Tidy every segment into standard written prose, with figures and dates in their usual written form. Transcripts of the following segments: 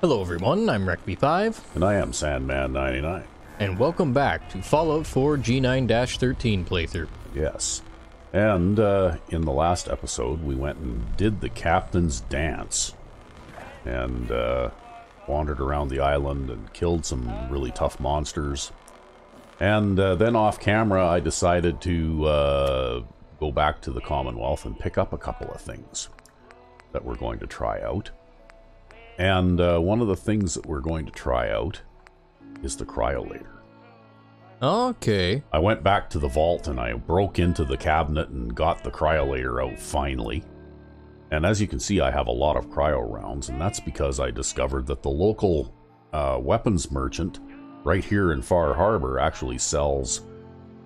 Hello everyone, I'm Ep120, And I am Sandman99. and welcome back to Fallout 4 G9-13 playthrough. Yes. And in the last episode, we went and did the captain's dance. And wandered around the island and killed some really tough monsters. And then off camera, I decided to go back to the Commonwealth and pick up a couple of things that we're going to try out. And one of the things that we're going to try out is the cryolator. Okay. I went back to the vault and I broke into the cabinet and got the cryolator out finally. And as you can see, I have a lot of cryo rounds, and that's because I discovered that the local weapons merchant right here in Far Harbor actually sells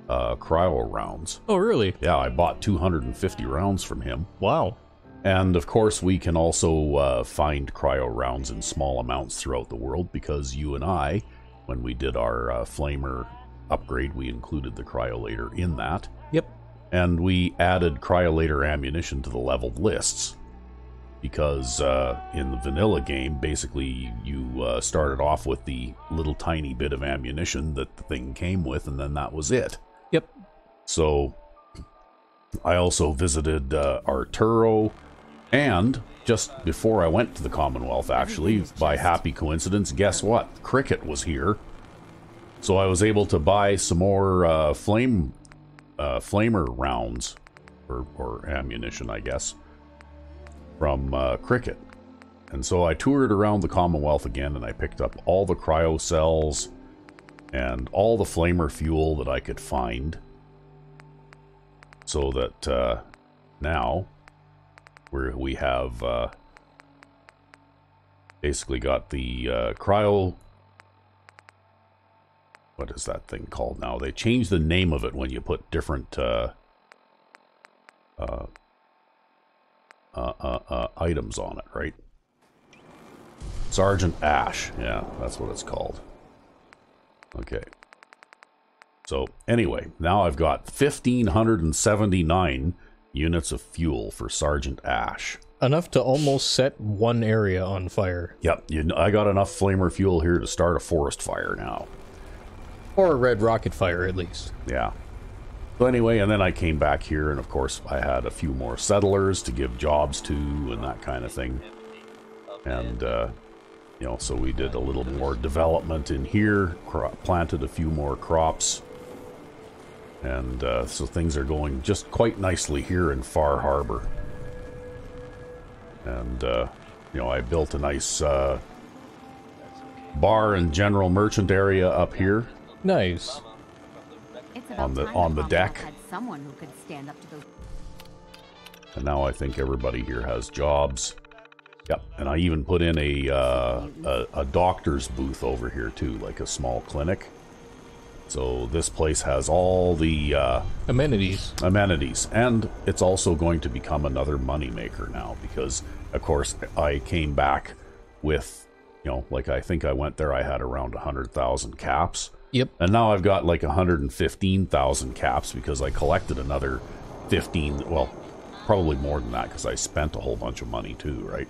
cryo rounds. Oh, really? Yeah, I bought 250 rounds from him. Wow. And of course, we can also find cryo rounds in small amounts throughout the world, because you and I, when we did our flamer upgrade, we included the cryolator in that. Yep. And we added cryolator ammunition to the leveled lists, because in the vanilla game, basically you started off with the little tiny bit of ammunition that the thing came with, and then that was it. Yep. So I also visited Arturo, and just before I went to the Commonwealth, actually, by happy coincidence, guess what? Cricket was here. So I was able to buy some more flamer rounds, or ammunition, I guess, from Cricket. And so I toured around the Commonwealth again, and I picked up all the cryo cells and all the flamer fuel that I could find, so that now we have basically got the cryo. What is that thing called now? They changed the name of it when you put different items on it, right? Sergeant Ash. Yeah, that's what it's called. Okay. So, anyway, now I've got 1,579 units of fuel for Sergeant Ash. Enough to almost set one area on fire. Yep, I got enough flamer fuel here to start a forest fire now. Or a red rocket fire, at least. Yeah. So anyway, and then I came back here, and of course I had a few more settlers to give jobs to and that kind of thing. And, you know, so we did a little more development in here, planted a few more crops. And so things are going just quite nicely here in Far Harbor. And, you know, I built a nice bar and general merchant area up here. Nice. On the deck. Someone who could stand up to those. And now I think everybody here has jobs. Yep, and I even put in a doctor's booth over here too, like a small clinic. So this place has all the amenities, and it's also going to become another money maker now, because of course I came back with, you know, like I think I went there, I had around 100,000 caps. Yep. And now I've got like 115,000 caps, because I collected another 15, well, probably more than that, because I spent a whole bunch of money too, right?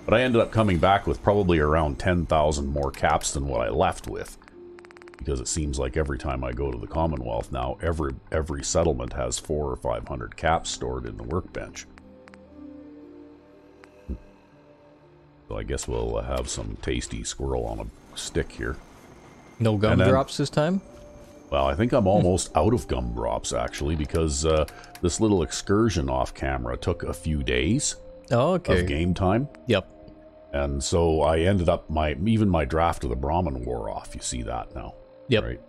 But I ended up coming back with probably around 10,000 more caps than what I left with, because it seems like every time I go to the Commonwealth now, every settlement has 400 or 500 caps stored in the workbench. So I guess we'll have some tasty squirrel on a stick here. No gumdrops this time? Well, I think I'm almost out of gumdrops, actually, because this little excursion off camera took a few days of game time. Yep. And so I ended up, even my draft of the Brahmin wore off. You see that now. Yep. Right?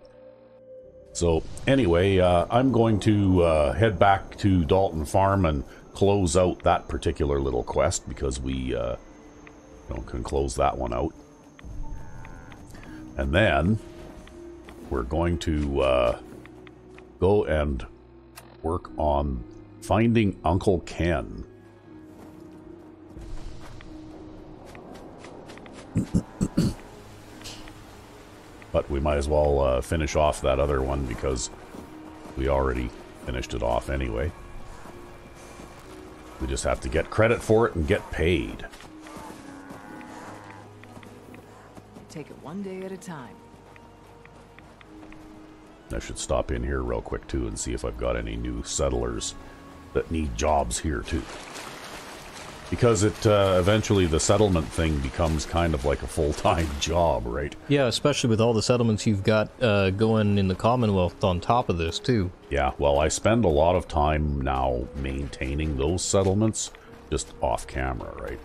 So anyway, I'm going to head back to Dalton Farm and close out that particular little quest, because we can close that one out. And then we're going to go and work on finding Uncle Ken. But we might as well finish off that other one, because we already finished it off anyway. We just have to get credit for it and get paid. take it one day at a time. I should stop in here real quick too and see if I've got any new settlers that need jobs here too. Because it eventually the settlement thing becomes kind of like a full-time job, right? Yeah, especially with all the settlements you've got going in the Commonwealth on top of this too. Yeah, well, I spend a lot of time now maintaining those settlements just off camera, right?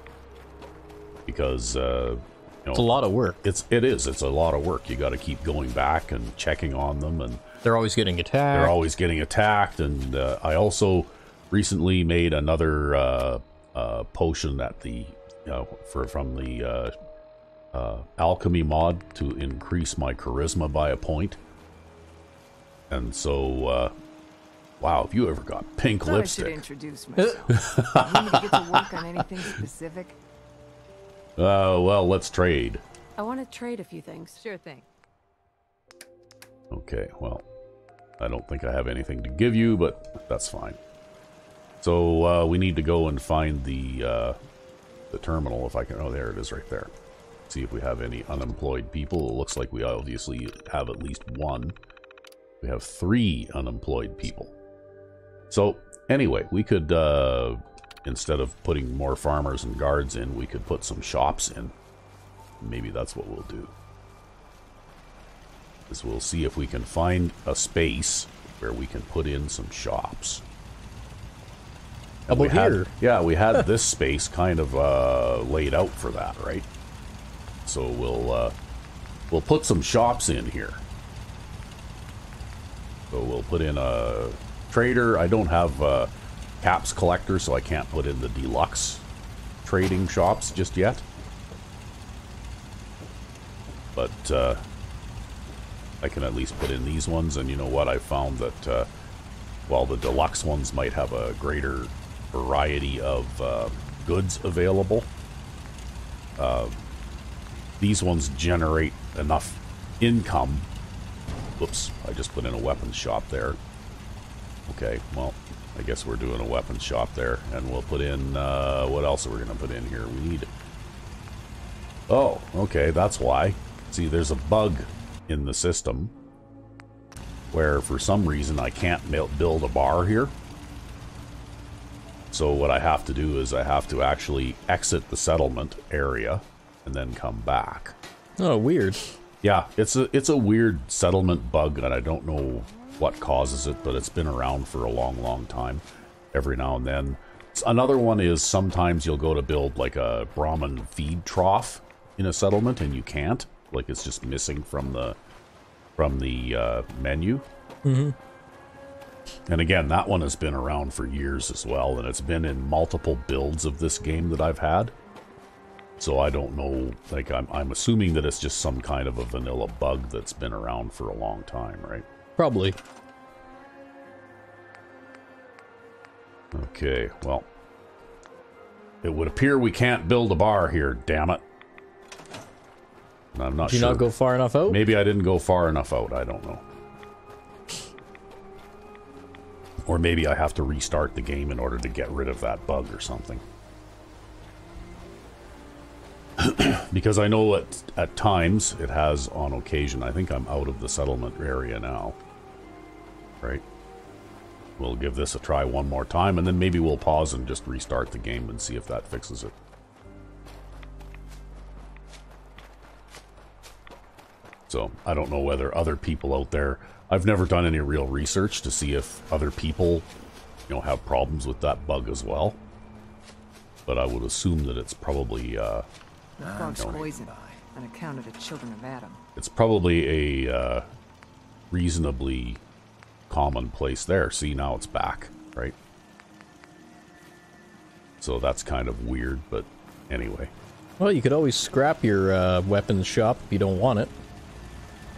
Because it's a lot of work. It's a lot of work. You got to keep going back and checking on them, and they're always getting attacked. And I also recently made another potion at the from the alchemy mod to increase my charisma by a point. And so, wow, have you ever got pink lipstick? I should introduce myself. You need to get to work on anything specific? Well, let's trade. I want to trade a few things. Sure thing. Okay, well, I don't think I have anything to give you, but that's fine. So we need to go and find the terminal, if I can. Oh, there it is, right there. See if we have any unemployed people. It looks like we obviously have at least one. We have 3 unemployed people. So anyway, we could, instead of putting more farmers and guards in, we could put some shops in. Maybe that's what we'll do. Is we'll see if we can find a space where we can put in some shops. How about here? Yeah, we had this space kind of laid out for that, right? So we'll put some shops in here. So we'll put in a trader. I don't have caps collector, so I can't put in the deluxe trading shops just yet. But I can at least put in these ones, and you know what? I found that while the deluxe ones might have a greater variety of goods available, these ones generate enough income. Whoops, I just put in a weapons shop there. Okay, well, I guess we're doing a weapons shop there, and we'll put in, what else are we going to put in here? We need... Oh, okay, that's why. See, there's a bug in the system where for some reason I can't build a bar here. So what I have to do is I have to actually exit the settlement area and then come back. Oh, weird. Yeah, it's a weird settlement bug, and I don't know what causes it, but it's been around for a long, long time. Every now and then. Another one is sometimes you'll go to build like a Brahmin feed trough in a settlement, and you can't. Like it's just missing from the menu. Mm-hmm. And again, that one has been around for years as well, and it's been in multiple builds of this game that I've had. So I don't know, like I'm assuming that it's just some kind of a vanilla bug that's been around for a long time, right? Probably. Okay, well, it would appear we can't build a bar here, damn it. And I'm not sure. Did you not go far enough out? Maybe I didn't go far enough out, I don't know. Or maybe I have to restart the game in order to get rid of that bug or something. Because I know at times it has on occasion. I think I'm out of the settlement area now. Right? We'll give this a try one more time, and then maybe we'll pause and just restart the game and see if that fixes it. So, I don't know whether other people out there... I've never done any real research to see if other people, you know, have problems with that bug as well. But I would assume that it's probably... The bug's poison on account of the children of Adam. It's probably a reasonably commonplace there. See, now it's back, right? So that's kind of weird, but anyway. Well, you could always scrap your weapons shop if you don't want it.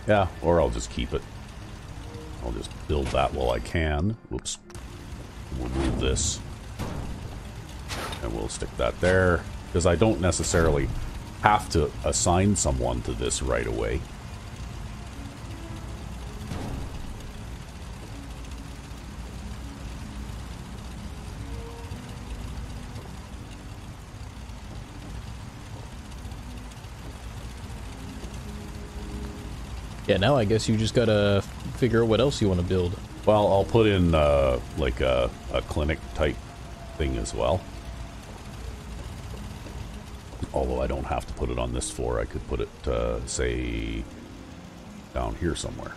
Yeah, or I'll just keep it. I'll just build that while I can. Whoops. We'll move this. And we'll stick that there. Because I don't necessarily have to assign someone to this right away. Yeah, now I guess you just gotta figure out what else you want to build. Well, I'll put in like a clinic type thing as well. Although I don't have to put it on this floor, I could put it, say, down here somewhere.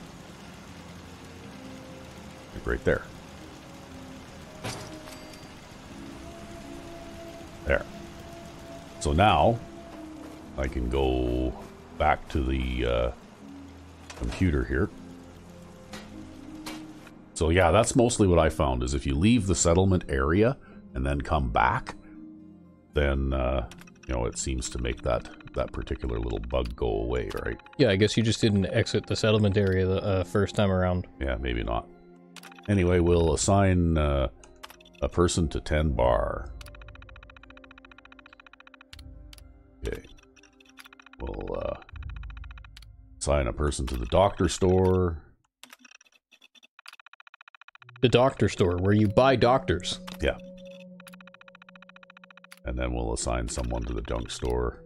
Like right there. There. So now, I can go back to the computer here. So yeah, that's mostly what I found, is if you leave the settlement area and then come back, then, you know, it seems to make that particular little bug go away, right? Yeah, I guess you just didn't exit the settlement area the first time around. Yeah, maybe not. Anyway, we'll assign a person to 10 bar. Okay. We'll assign a person to the doctor store. The doctor store, where you buy doctors. Yeah. And then we'll assign someone to the junk store.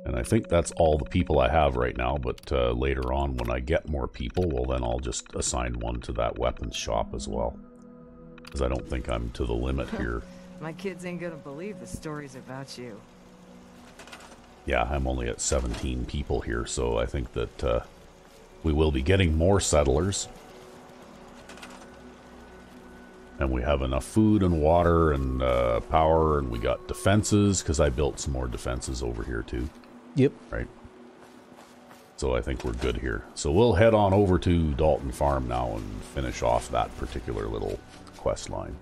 And I think that's all the people I have right now, but later on when I get more people, well then I'll just assign one to that weapons shop as well. Because I don't think I'm to the limit here. My kids ain't gonna believe the stories about you. Yeah, I'm only at 17 people here, so I think that we will be getting more settlers. And we have enough food and water and power, and we got defenses, because I built some more defenses over here too. Yep. Right. So I think we're good here. So we'll head on over to Dalton Farm now and finish off that particular little quest line.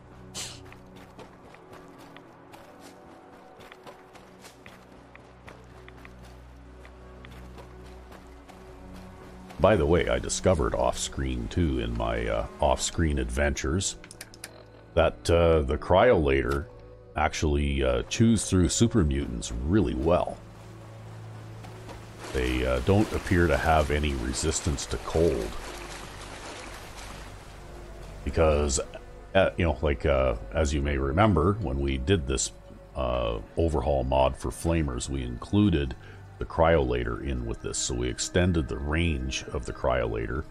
By the way, I discovered off-screen too in my off-screen adventures that the cryolator actually chews through super mutants really well. They don't appear to have any resistance to cold. Because, you know, like, as you may remember, when we did this overhaul mod for Flamers, we included the cryolator in with this. So we extended the range of the cryolator,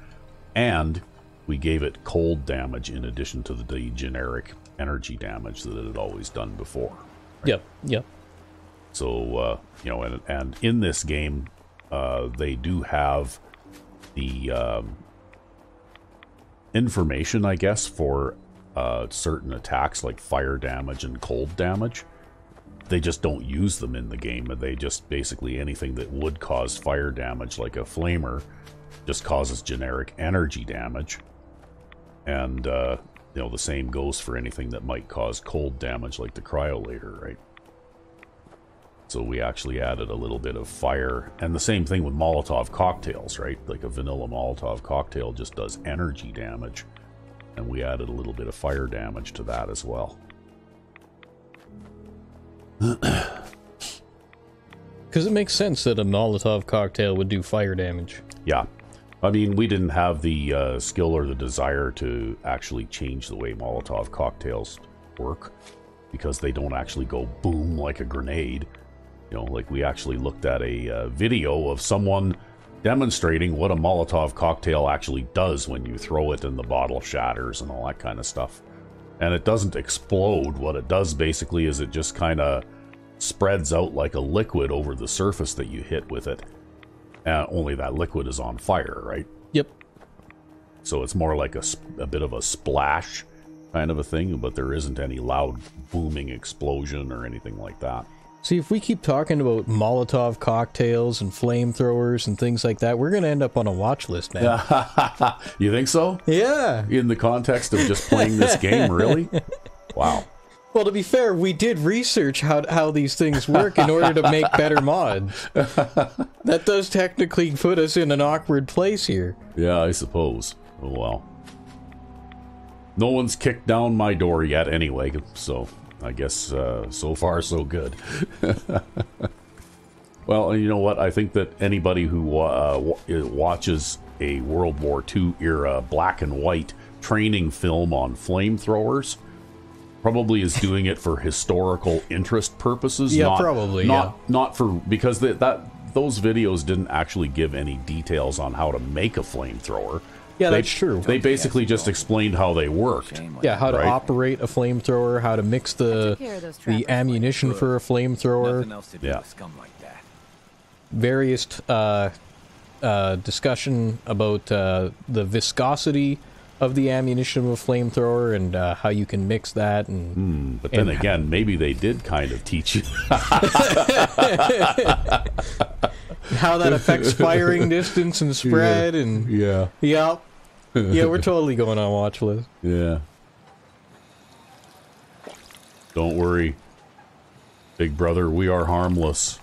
and we gave it cold damage in addition to the generic energy damage that it had always done before. Right? Yep, yep. So, you know, and in this game, they do have the information, I guess, for certain attacks like fire damage and cold damage. They just don't use them in the game. They just basically anything that would cause fire damage, like a flamer, just causes generic energy damage. And, you know, the same goes for anything that might cause cold damage, like the cryolator, right? So we actually added a little bit of fire. And the same thing with Molotov cocktails, right? Like a vanilla Molotov cocktail just does energy damage. And we added a little bit of fire damage to that as well. Because it makes sense that a Molotov cocktail would do fire damage. Yeah. I mean, we didn't have the skill or the desire to actually change the way Molotov cocktails work, because they don't actually go boom like a grenade. You know, like we actually looked at a video of someone demonstrating what a Molotov cocktail actually does when you throw it and the bottle shatters and all that kind of stuff. And it doesn't explode. What it does basically is it just kind of spreads out like a liquid over the surface that you hit with it. Only that liquid is on fire, right? Yep. So it's more like a bit of a splash kind of a thing, but there isn't any loud booming explosion or anything like that. See, if we keep talking about Molotov cocktails and flamethrowers and things like that, we're going to end up on a watch list, man. You think so? Yeah. In the context of just playing this game, really? Wow. Well, to be fair, we did research how these things work in order to make better mods. That does technically put us in an awkward place here. Yeah, I suppose. Oh, well. No one's kicked down my door yet anyway, so I guess so far so good. Well, you know what? I think that anybody who watches a World War II era black and white training film on flamethrowers probably is doing it for historical interest purposes. Yeah, probably. Not for, because that those videos didn't actually give any details on how to make a flamethrower. Yeah, that's true. They basically just explained how they worked. Yeah, how to Right. operate a flamethrower, how to mix the ammunition for a flamethrower. Nothing else to do Yeah. with scum like that. Various discussion about the viscosity of the ammunition of a flamethrower and how you can mix that. And But then again, maybe they did kind of teach you. how that affects firing distance and spread. And Yeah. yeah, we're totally going on watch list. Yeah. Don't worry, big brother, we are harmless.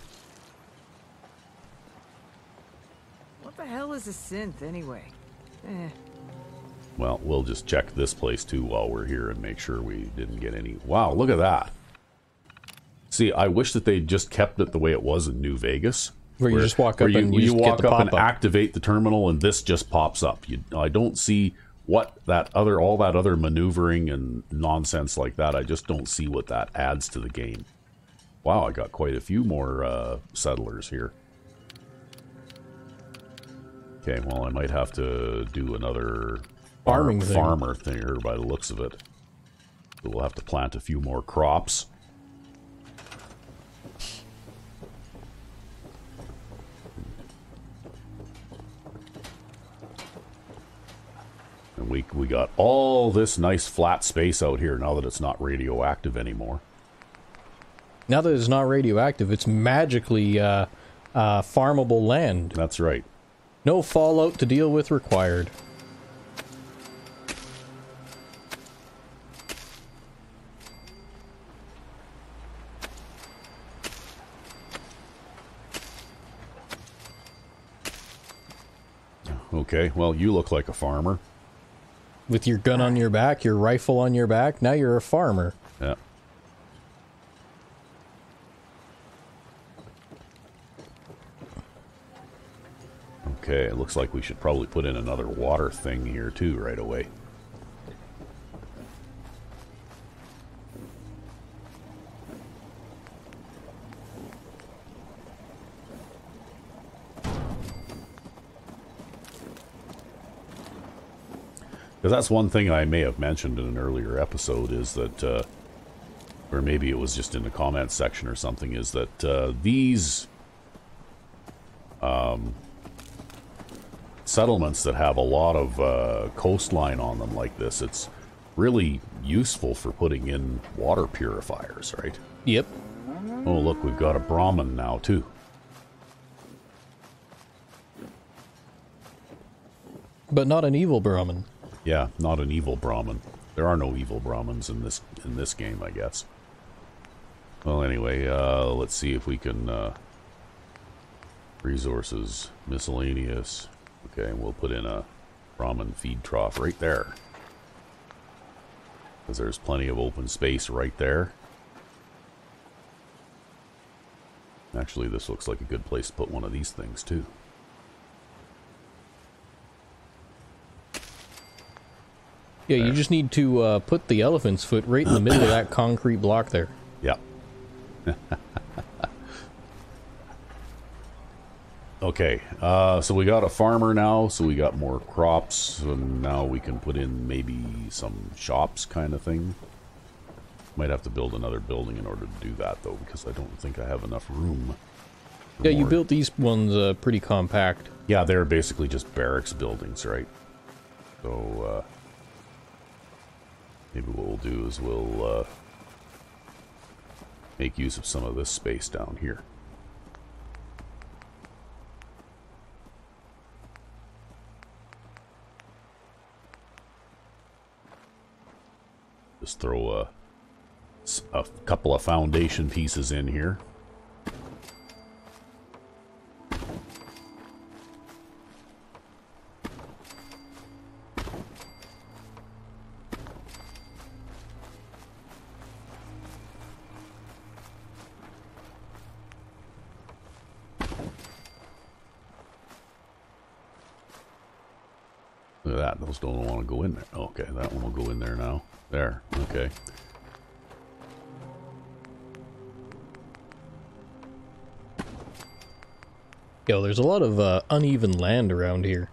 What the hell is a synth anyway? Well, we'll just check this place too while we're here and make sure we didn't get any... Wow, look at that. See, I wish that they just kept it the way it was in New Vegas. Where you just walk up and you just walk get the up and pop-up. activate the terminal and this just pops up. I don't see what all that other maneuvering and nonsense like that. I just don't see what that adds to the game. Wow, I got quite a few more settlers here. Okay, well, I might have to do another Farming thing. farmer thing here by the looks of it. So we'll have to plant a few more crops. And we got all this nice flat space out here now that it's not radioactive anymore. Now that it's not radioactive, it's magically farmable land. That's right. No fallout to deal with required. Okay, well, you look like a farmer. With your gun on your back, your rifle on your back, now you're a farmer. Yeah. Okay, it looks like we should probably put in another water thing here too right away. Because that's one thing I may have mentioned in an earlier episode is that, or maybe it was just in the comments section or something, is that these settlements that have a lot of coastline on them like this, it's really useful for putting in water purifiers, right? Yep. Oh, look, we've got a Brahmin now, too. But not an evil Brahmin. Yeah, not an evil Brahmin. There are no evil Brahmins in this game, I guess. Well, anyway, let's see if we can... resources, miscellaneous. Okay, we'll put in a Brahmin feed trough right there. Because there's plenty of open space right there. Actually, this looks like a good place to put one of these things, too. Yeah, you just need to put the elephant's foot right in the middle of that concrete block there. Yep. Okay, so we got a farmer now, so we got more crops, and now we can put in maybe some shops kind of thing. Might have to build another building in order to do that, though, because I don't think I have enough room. Yeah, you built these ones pretty compact. Yeah, they're basically just barracks buildings, right? So, maybe what we'll do is we'll make use of some of this space down here. Just throw a couple of foundation pieces in here. Look at that. Those don't want to go in there. Okay, that one will go in there now. There. Okay. Yo, there's a lot of uneven land around here.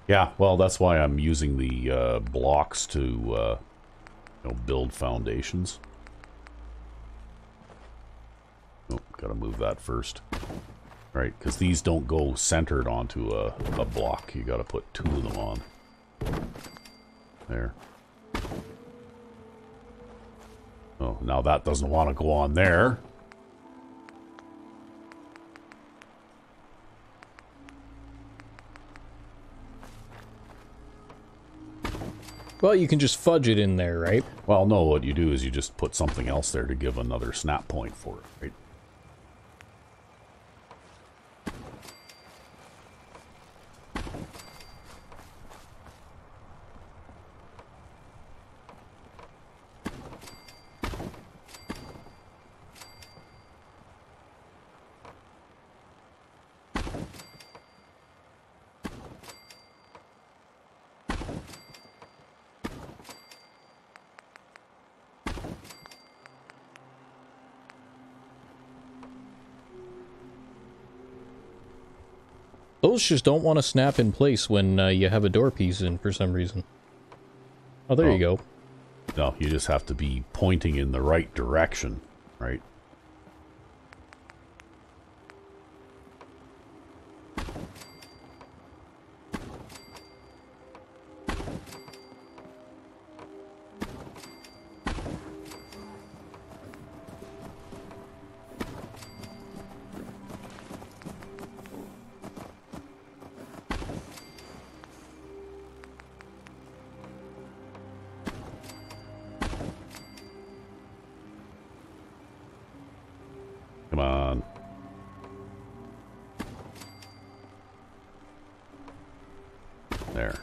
Yeah, well, that's why I'm using the blocks to you know, build foundations. Oh, gotta move that first. Right, because these don't go centered onto a block. You gotta put 2 of them on. There. Oh, now that doesn't want to go on there. Well, you can just fudge it in there, right? Well, no, what you do is you just put something else there to give another snap point for it, right? Those just don't want to snap in place when you have a door piece in for some reason. Oh, there you go. No, you just have to be pointing in the right direction, right? Come on. There.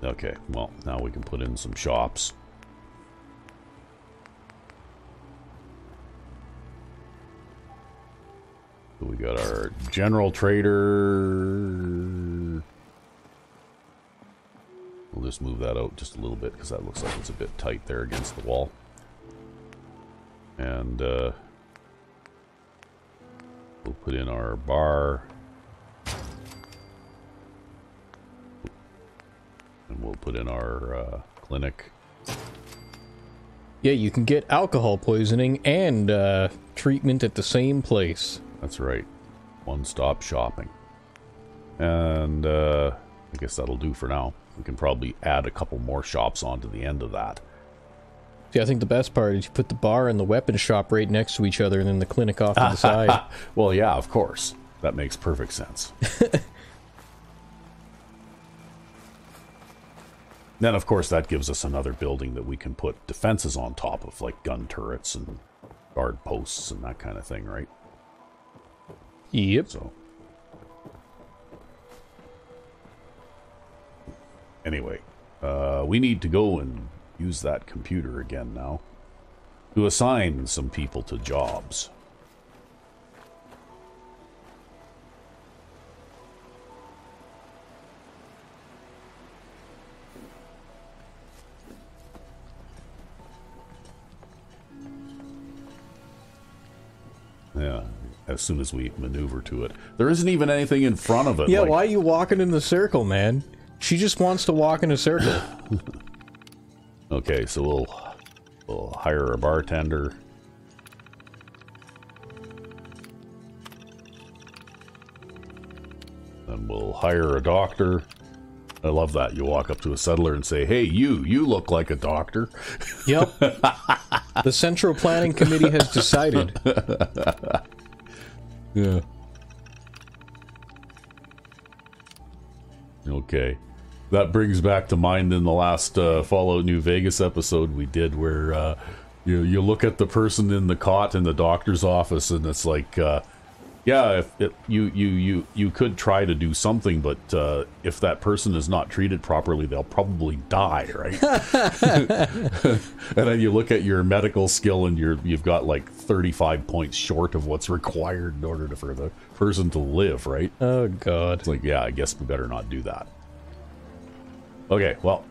Okay, well, now we can put in some shops. So we got our general trader. We'll just move that out just a little bit because that looks like it's a bit tight there against the wall. And we'll put in our bar. And we'll put in our clinic. Yeah, you can get alcohol poisoning and treatment at the same place. That's right. One-stop shopping. And I guess that'll do for now. We can probably add a couple more shops onto the end of that. See, I think the best part is you put the bar and the weapon shop right next to each other and then the clinic off to the side. Well, yeah, of course. That makes perfect sense. Then, of course, that gives us another building that we can put defenses on top of, like gun turrets and guard posts and that kind of thing, right? Yep. So, anyway, we need to go and use that computer again now to assign some people to jobs. Yeah, as soon as we maneuver to it. There isn't even anything in front of it. Yeah, like... why are you walking in the circle, man? She just wants to walk in a circle. Okay, so we'll hire a bartender. Then we'll hire a doctor. I love that. You walk up to a settler and say, hey, you look like a doctor. Yep. The Central Planning Committee has decided. Yeah. Okay. That brings back to mind in the last Fallout New Vegas episode we did where you look at the person in the cot in the doctor's office and it's like, yeah, if you could try to do something, but if that person is not treated properly, they'll probably die, right? And then you look at your medical skill and you've got like 35 points short of what's required in order for the person to live, right? Oh, God. It's like, yeah, I guess we better not do that. Okay, well,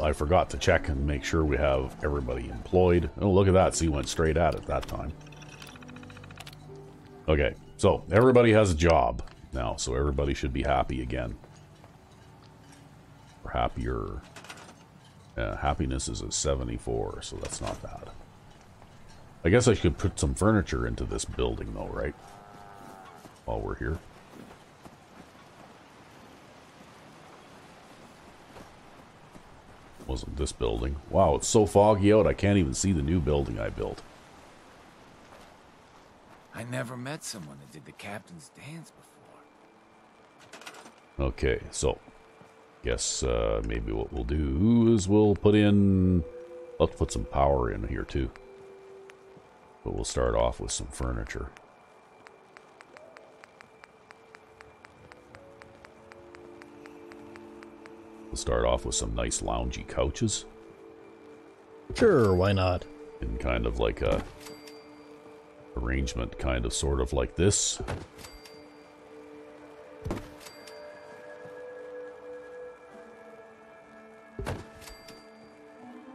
I forgot to check and make sure we have everybody employed. Oh, look at that. See, went straight at it that time. Okay, so everybody has a job now, so everybody should be happy again. Or happier. Happiness is a 74, so that's not bad. I guess I should put some furniture into this building, though, right? While we're here. Wasn't this building. Wow, it's so foggy out, I can't even see the new building I built. I never met someone that did the captain's dance before. Okay, so guess maybe what we'll do is we'll put in, let's put some power in here too. But we'll start off with some furniture. We'll start off with some nice loungy couches. Sure, why not? In kind of like a arrangement, kind of sort of like this.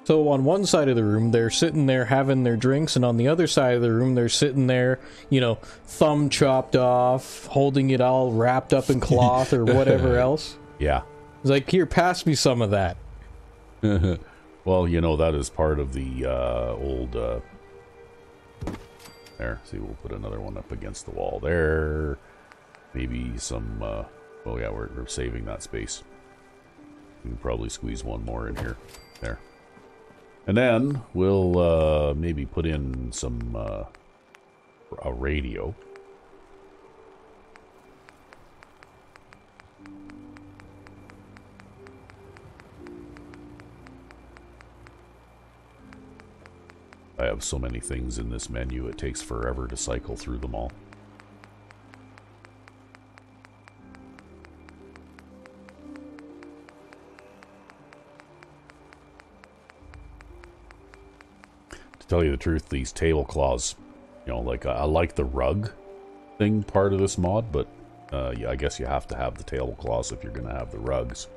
So on one side of the room, they're sitting there having their drinks, and on the other side of the room, they're sitting there, you know, thumb chopped off, holding it all wrapped up in cloth or whatever else. Yeah. It's like, here, pass me some of that. Well, you know, that is part of the old... There, see, we'll put another one up against the wall there. Maybe some... oh yeah, we're saving that space. We can probably squeeze one more in here. There. And then we'll maybe put in some... a radio. I have so many things in this menu, it takes forever to cycle through them all. To tell you the truth, these tablecloths, you know, like I like the rug thing part of this mod, but yeah, I guess you have to have the tablecloths if you're going to have the rugs.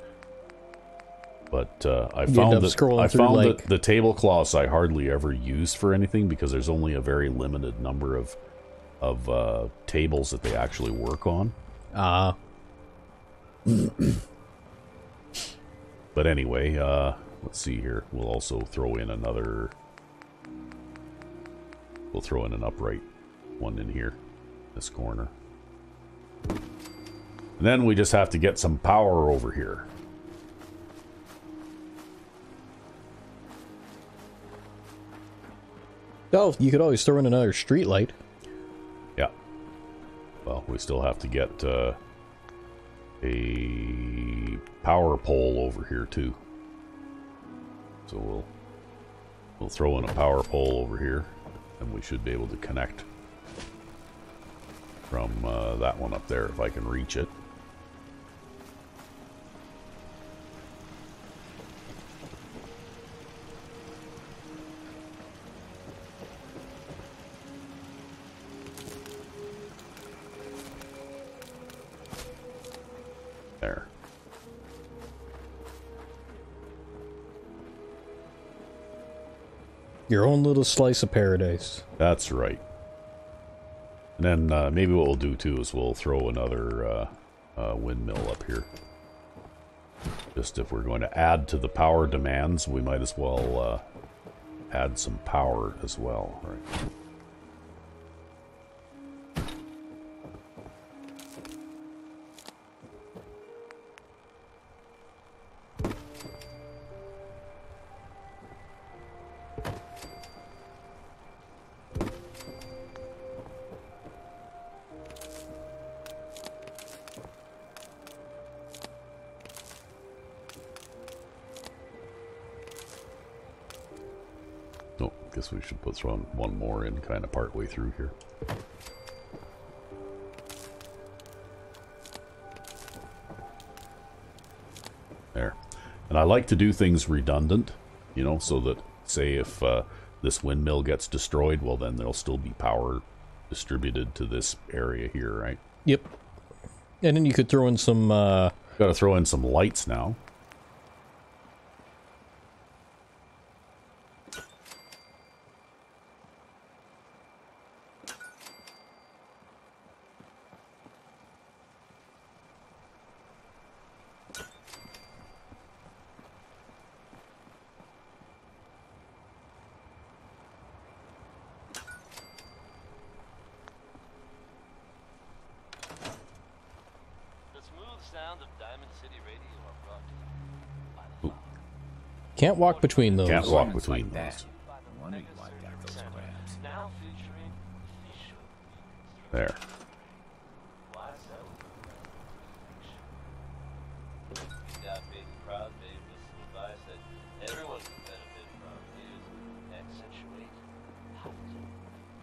But I found that the tablecloths I hardly ever use for anything because there's only a very limited number of tables that they actually work on. But anyway, let's see here. We'll also throw in another... We'll throw in an upright one in here, this corner. And then we just have to get some power over here. Oh, you could always throw in another street light. Yeah. Well, we still have to get a power pole over here too. So we'll throw in a power pole over here, and we should be able to connect from that one up there if I can reach it. There. Your own little slice of paradise. That's right. And then maybe what we'll do too is we'll throw another windmill up here. Just if we're going to add to the power demands, we might as well add some power as well. Right. Guess we should throw one more in kind of part way through here. There. And I like to do things redundant, you know, so that, say, if this windmill gets destroyed, well, then there'll still be power distributed to this area here, right? Yep. And then you could throw in some... Got to throw in some lights now. sounds of Diamond City Radio are brought to you by the Father. Can't walk between those. Can't walk Like between that. those. No wonder you wiped out those crabs. Now featuring the show. There. Why so? You got big proud baby advice that everyone can benefit from is accentuate hope.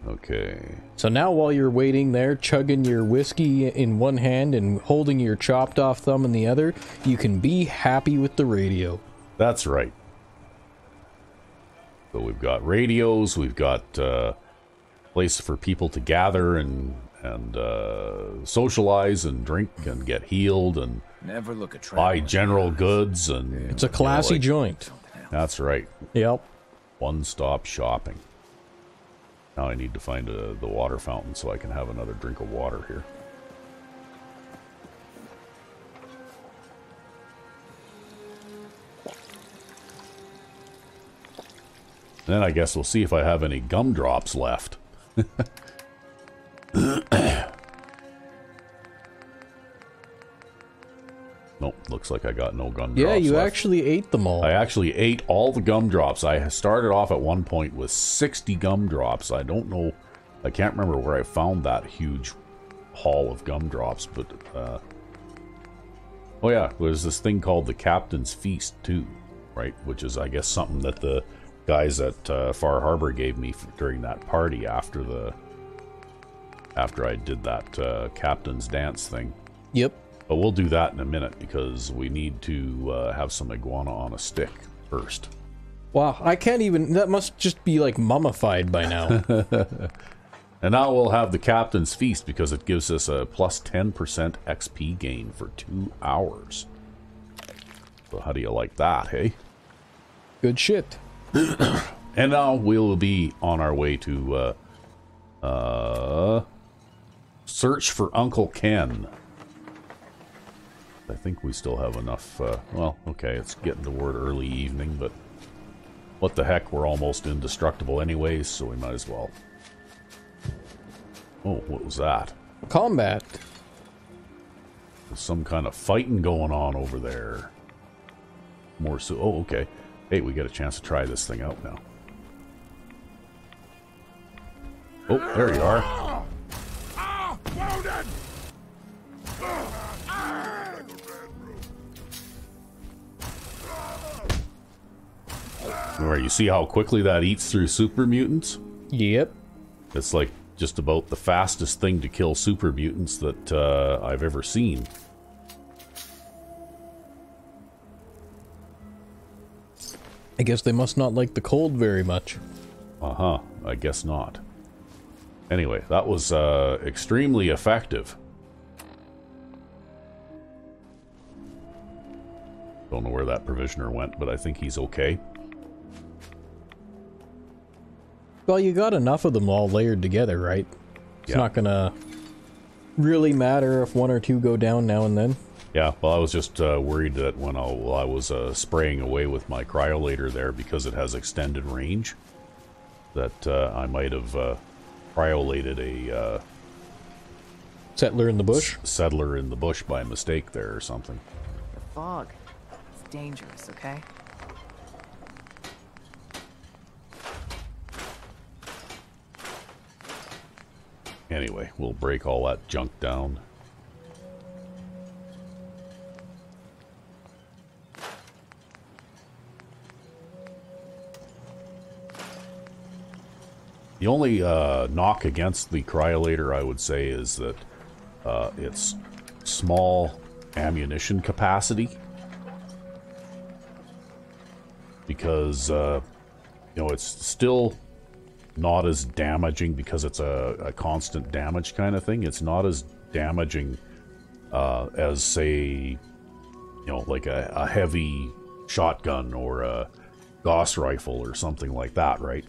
Okay. So now while you're waiting there, chugging your whiskey in one hand and holding your chopped off thumb in the other, you can be happy with the radio. That's right. So we've got radios, we've got places for people to gather and socialize and drink and get healed and Never look at buy general goods and It's a classy joint. That's right. Yep. One-stop shopping. Now I need to find the water fountain so I can have another drink of water here. Then I guess we'll see if I have any gumdrops left. Nope, looks like I got no gumdrops Yeah, you left. actually ate them all. I actually ate all the gumdrops. I started off at one point with 60 gumdrops. I don't know, I can't remember where I found that huge haul of gumdrops, but, oh yeah, there's this thing called the Captain's Feast, too, right? Which is, I guess, something that the guys at Far Harbor gave me during that party after I did that Captain's Dance thing. Yep. But we'll do that in a minute because we need to have some iguana on a stick first. Wow, I can't even... That must just be, like, mummified by now. And now we'll have the Captain's Feast because it gives us a plus 10% XP gain for 2 hours. So how do you like that, hey? Good shit. And now we'll be on our way to search for Uncle Ken. I think we still have enough, well, okay, it's getting toward early evening, but what the heck, we're almost indestructible anyways, so we might as well. Oh, what was that? Combat. There's some kind of fighting going on over there. More so, oh, okay. Hey, we get a chance to try this thing out now. Oh, there you are. Where you see how quickly that eats through super mutants? Yep. It's like just about the fastest thing to kill super mutants that I've ever seen. I guess they must not like the cold very much. Uh-huh, I guess not. Anyway, that was extremely effective. Don't know where that provisioner went, but I think he's okay. Well, you got enough of them all layered together, right? It's Yeah. not gonna really matter if one or two go down now and then. Yeah, well, I was just worried that when I was spraying away with my cryolator there, because it has extended range, that I might have cryolated a Settler in the bush? settler in the bush by mistake there or something. The fog. It's dangerous, okay? Anyway, we'll break all that junk down. The only knock against the cryolator, I would say, is that it's small ammunition capacity. Because, you know, it's still not as damaging because it's a constant damage kind of thing. It's not as damaging as, say, you know, like a heavy shotgun or a Gauss rifle or something like that, right?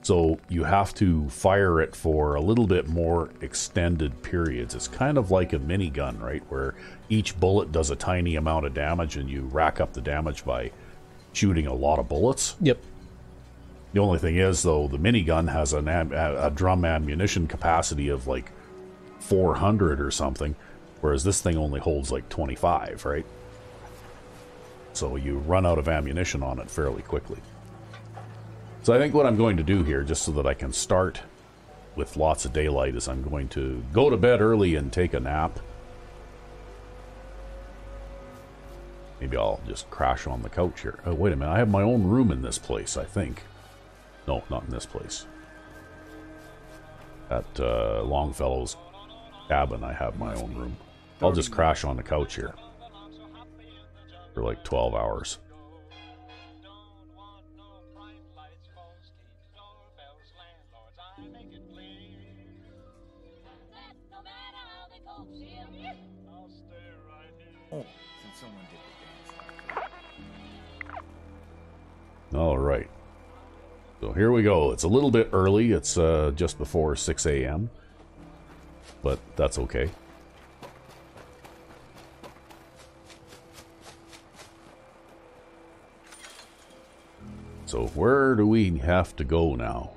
So you have to fire it for a little bit more extended periods. It's kind of like a minigun, right? Where each bullet does a tiny amount of damage and you rack up the damage by shooting a lot of bullets. Yep. The only thing is, though, the minigun has a drum ammunition capacity of like 400 or something, Whereas this thing only holds like 25, right? So you run out of ammunition on it fairly quickly. So I think what I'm going to do here, just so that I can start with lots of daylight, is I'm going to go to bed early and take a nap. Maybe I'll just crash on the couch here. Oh, wait a minute. I have my own room in this place, I think. No, not in this place. At Longfellow's cabin, I have my own room. I'll just crash on the couch here for like 12 hours. Oh, since someone did the dance. All right. So here we go. It's a little bit early. It's just before 6 a.m. But that's okay. So where do we have to go now?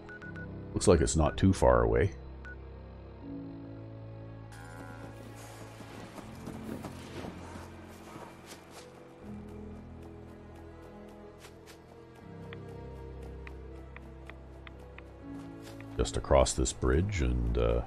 Looks like it's not too far away. Just across this bridge, and it's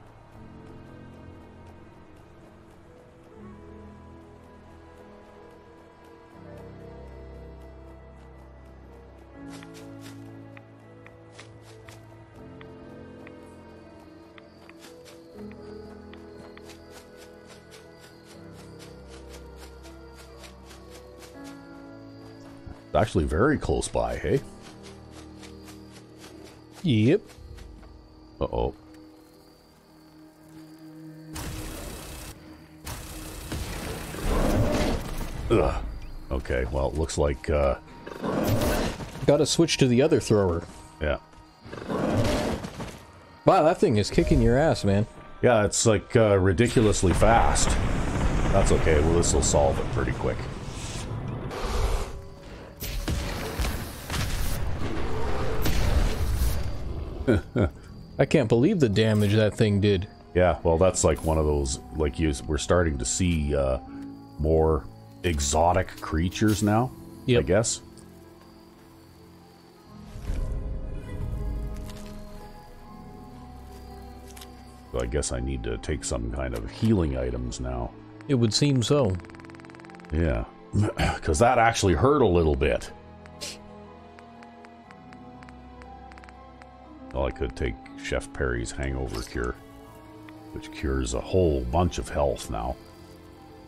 actually very close by, hey? Yep. Uh-oh. Ugh. Okay, well, it looks like, Gotta switch to the other thrower. yeah. Wow, that thing is kicking your ass, man. Yeah, it's like ridiculously fast. That's okay, well, this will solve it pretty quick. I can't believe the damage that thing did. Yeah, well, that's like one of those, like, we're starting to see more exotic creatures now, I Yep. guess. So I guess I need to take some kind of healing items now. It would seem so. Yeah, because that actually hurt a little bit. Well, I could take Chef Perry's hangover cure, which cures a whole bunch of health now.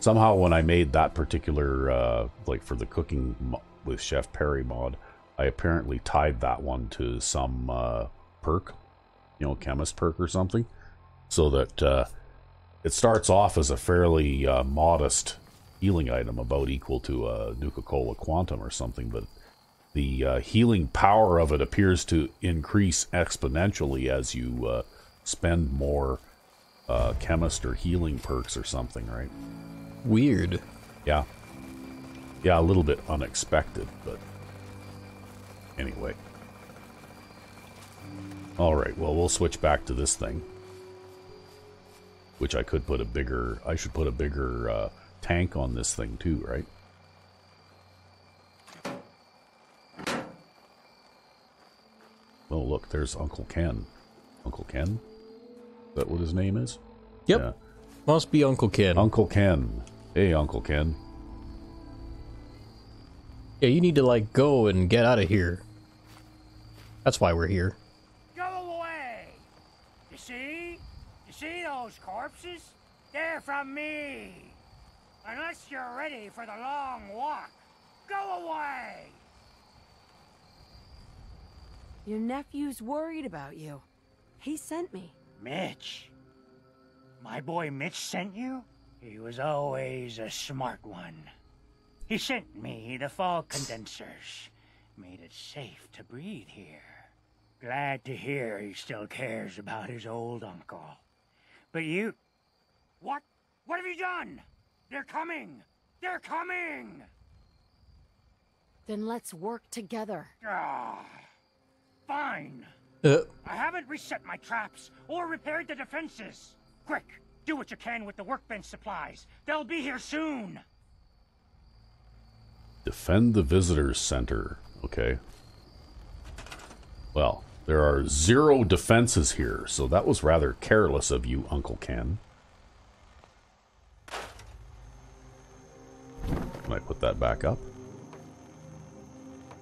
Somehow when I made that particular, like for the cooking with Chef Perry mod, I apparently tied that one to some perk, you know, chemist perk or something, so that it starts off as a fairly modest healing item, about equal to a Nuka-Cola Quantum or something, but the healing power of it appears to increase exponentially as you spend more chemist or healing perks or something, right? Weird. Yeah. Yeah, a little bit unexpected, but anyway. Alright, well, we'll switch back to this thing. Which I could put a bigger... I should put a bigger tank on this thing too, right? Oh, look, there's Uncle Ken. Uncle Ken? Is that what his name is? Yep. Yeah. Must be Uncle Ken. Uncle Ken. Hey, Uncle Ken. Yeah, you need to, like, go and get out of here. That's why we're here. Go away! You see? You see those corpses? They're from me! Unless you're ready for the long walk, go away! Your nephew's worried about you. He sent me. Mitch? My boy Mitch sent you? He was always a smart one. He sent me the fog condensers. Made it safe to breathe here. Glad to hear he still cares about his old uncle. But you... What? What have you done? They're coming! They're coming! Then let's work together. Ah, fine. Uh, I haven't reset my traps or repaired the defenses. Quick, Do what you can with the workbench supplies. They'll be here soon. Defend the visitors center. Okay. Well, there are 0 defenses here, so that was rather careless of you, Uncle Ken. Can I put that back up?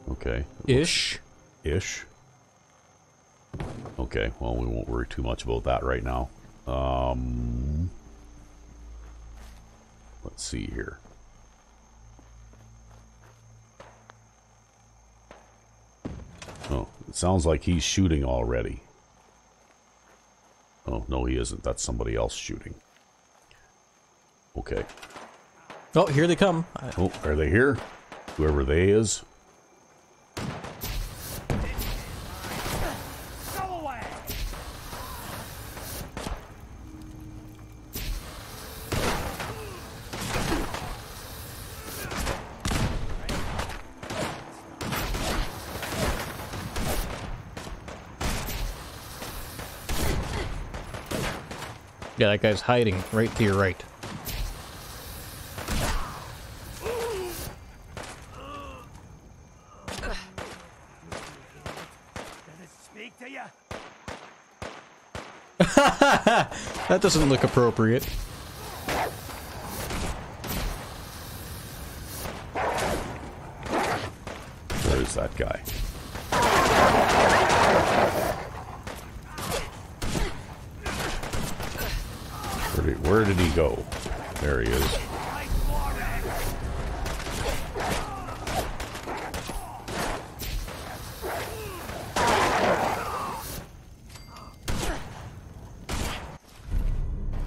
Okay. Ish. Ish. Okay, well, we won't worry too much about that right now. Let's see here. Oh, it sounds like he's shooting already. Oh, no, he isn't. That's somebody else shooting. Okay. Oh, here they come. Oh, are they here? Whoever they is. Go away. Yeah, that guy's hiding right to your right. That doesn't look appropriate. Where is that guy? Where did he go? There he is.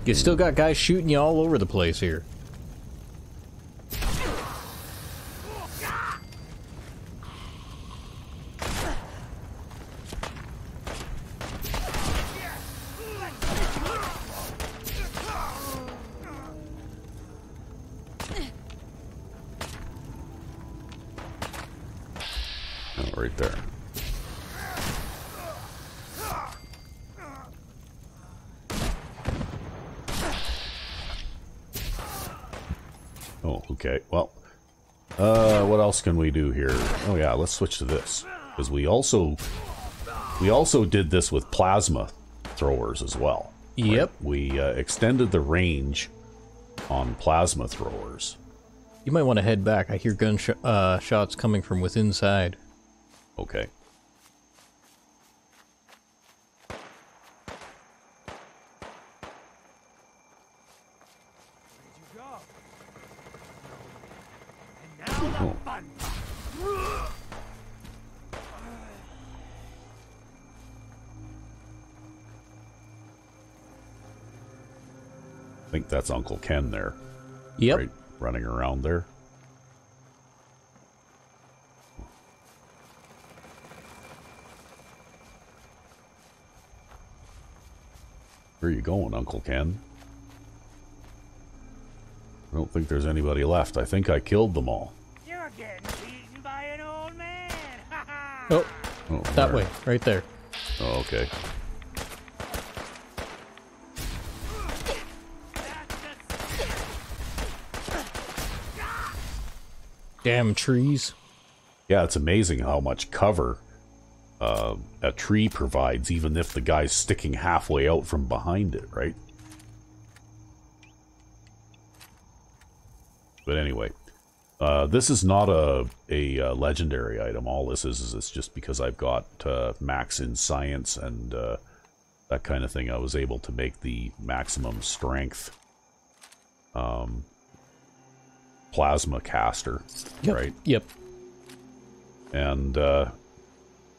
You still got guys shooting you all over the place here. Oh, right there. Oh, okay. Well, what else can we do here? Oh yeah, let's switch to this, because we also did this with plasma throwers as well. Yep. Right? We extended the range on plasma throwers. You might want to head back. I hear shots coming from within inside. Okay. Oh. I think that's Uncle Ken there. Yep. Right, running around there. Where are you going, Uncle Ken? I don't think there's anybody left. I think I killed them all. You're getting beaten by an old man. Oh, Oh, that where? way, right there. Oh, okay. Damn trees. Yeah, it's amazing how much cover a tree provides, even if the guy's sticking halfway out from behind it, right? But anyway, this is not a legendary item. All this is it's just because I've got max in science and that kind of thing. I was able to make the maximum strength plasma caster, Yep. right? Yep. And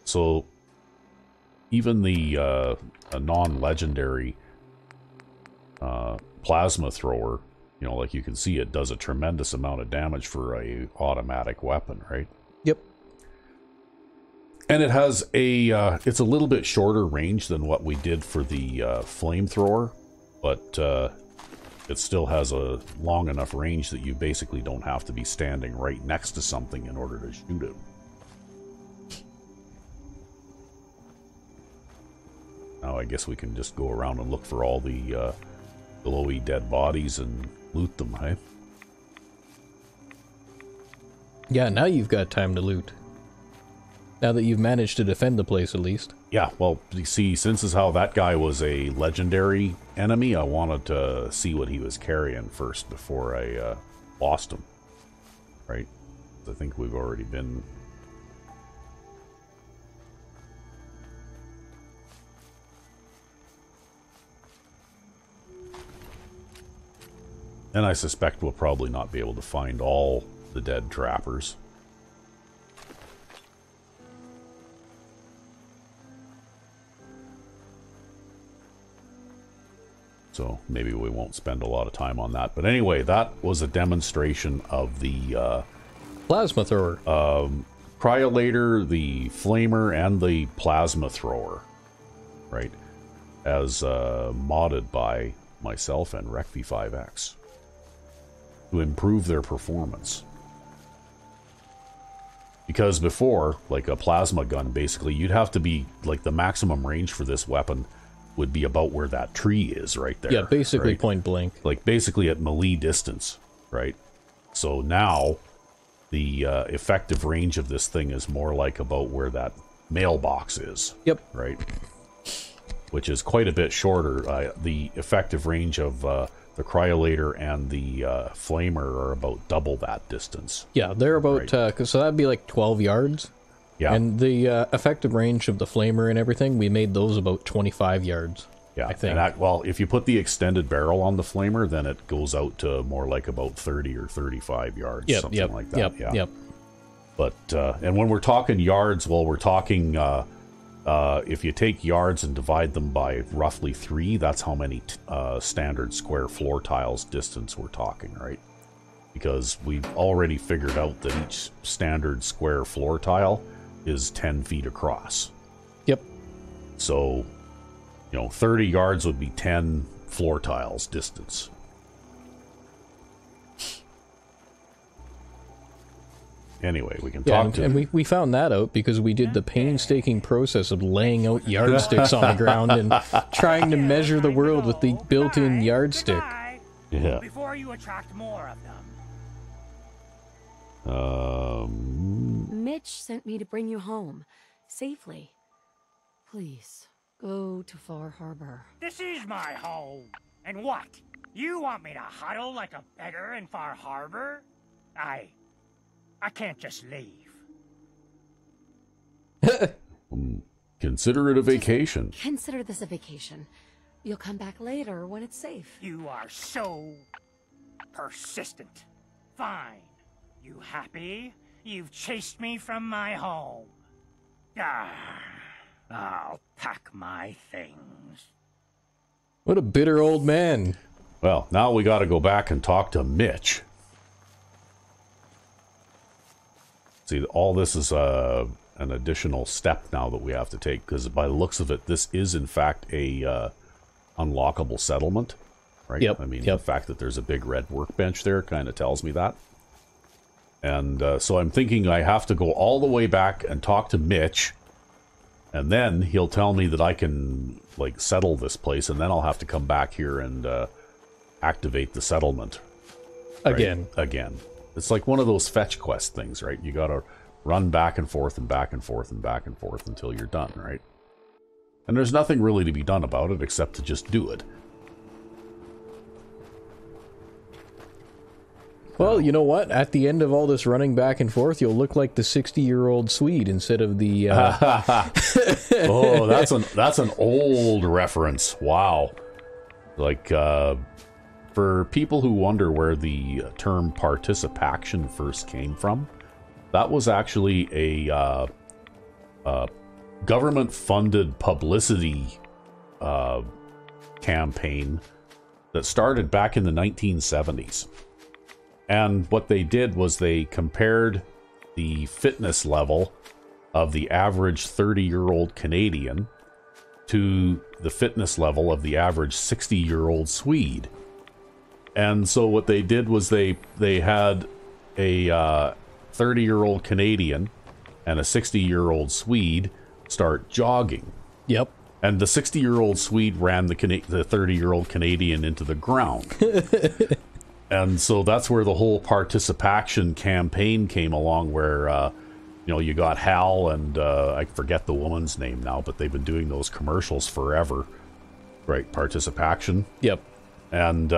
so even the a non-legendary plasma thrower, you know, like you can see, it does a tremendous amount of damage for a automatic weapon, right? Yep. And it has a it's a little bit shorter range than what we did for the flamethrower, but it still has a long enough range that you basically don't have to be standing right next to something in order to shoot it. Now I guess we can just go around and look for all the glowy dead bodies and loot them, hey? Yeah, now you've got time to loot. Now that you've managed to defend the place, at least. Yeah, well, you see, since is how that guy was a legendary enemy, I wanted to see what he was carrying first before I lost him. Right? I think we've already been... And I suspect we'll probably not be able to find all the dead trappers. So maybe we won't spend a lot of time on that. But anyway, that was a demonstration of the plasma thrower. Cryolator, the flamer, and the plasma thrower. Right? As modded by myself and RecV5X. To improve their performance. Because before, like a plasma gun, basically, you'd have to be, like, the maximum range for this weapon would be about where that tree is right there. Yeah, basically right? point blank. Like, basically at melee distance, right? So now, the effective range of this thing is more like about where that mailbox is. Yep. Right? Which is quite a bit shorter. The effective range of the cryolator and the flamer are about double that distance. Yeah, they're about, right. So that'd be like 12 yards. Yeah. And the effective range of the flamer and everything, we made those about 25 yards. Yeah, I think. And that, well, if you put the extended barrel on the flamer, then it goes out to more like about 30 or 35 yards, something like that. Yep. But, and when we're talking yards, well, we're talking, if you take yards and divide them by roughly 3, that's how many standard square floor tiles distance we're talking, right? Because we've already figured out that each standard square floor tile is 10 feet across. Yep. So, 30 yards would be 10 floor tiles distance. Anyway, we can talk to... And we found that out because we did the painstaking process of laying out yardsticks on the ground and trying to measure the world with the built-in yardstick. Yeah. Before you attract more of them. Mitch sent me to bring you home. Safely. Please, go to Far Harbor. This is my home. And what? You want me to huddle like a beggar in Far Harbor? I can't just leave. Consider it a vacation. Consider this a vacation. You'll come back later when it's safe. You are so persistent. Fine. You happy? You've chased me from my home. I'll pack my things. What a bitter old man. Well, now we got to go back and talk to Mitch. See, all this is an additional step now that we have to take, because by the looks of it, this is in fact a unlockable settlement, right? Yep. I mean, the fact that there's a big red workbench there kind of tells me that. And so I'm thinking I have to go all the way back and talk to Mitch, and then he'll tell me that I can, like, settle this place, and then I'll have to come back here and activate the settlement. Again. Right? Again. It's like one of those fetch quest things, right? You gotta run back and forth and back and forth and back and forth until you're done, right? And there's nothing really to be done about it except to just do it. Well, you know what? At the end of all this running back and forth, you'll look like the 60-year-old Swede instead of the... Oh, that's an old reference. Wow. Like, for people who wonder where the term participaction first came from, that was actually a government-funded publicity campaign that started back in the 1970s. And what they did was they compared the fitness level of the average 30-year-old Canadian to the fitness level of the average 60-year-old Swede. And so what they did was they had a 30-year-old Canadian and a 60-year-old Swede start jogging. Yep. And the 60-year-old Swede ran the 30-year-old Canadian into the ground. And so that's where the whole participation campaign came along, where, you know, you got Hal and I forget the woman's name now, but they've been doing those commercials forever. Right, participation. Yep. And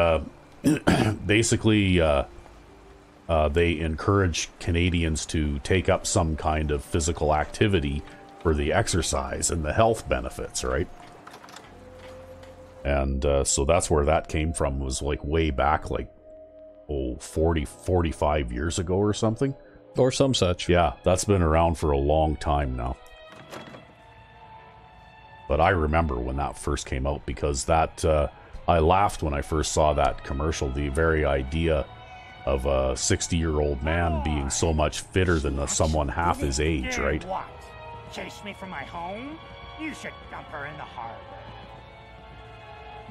basically, they encourage Canadians to take up some kind of physical activity for the exercise and the health benefits, right? And so that's where that came from, was like way back, like, 45 years ago or something. Or some such. Yeah, that's been around for a long time now. But I remember when that first came out, because that, I laughed when I first saw that commercial, the very idea of a 60-year-old man being so much fitter than someone half his age, Did right? What? Chase me from my home? You should dump her in the harbor.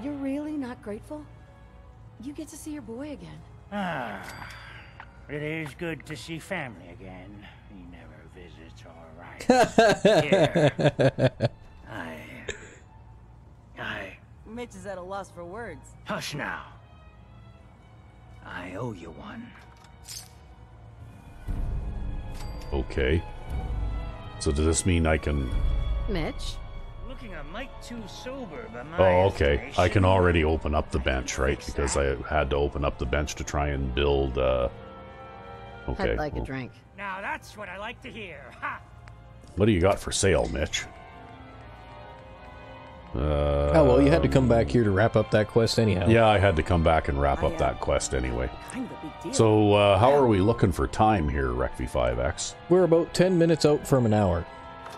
You're really not grateful? You get to see your boy again. Ah, it is good to see family again. He never visits, all right. Here. I... Mitch is at a loss for words. Hush now. I owe you one. Okay. So does this mean I can... Mitch? Looking a mite too sober by my Oh, okay. I estimation. can already open up the bench, right? Because I had to open up the bench to try and build, okay. I'd like well, a drink. Now that's what I like to hear. Ha! what do you got for sale, Mitch? Oh, well, you had to come back here to wrap up that quest anyhow. Yeah, I had to come back and wrap up that quest anyway. Kind of a big deal. So, how are we looking for time here, Recv5X? We're about 10 minutes out from an hour.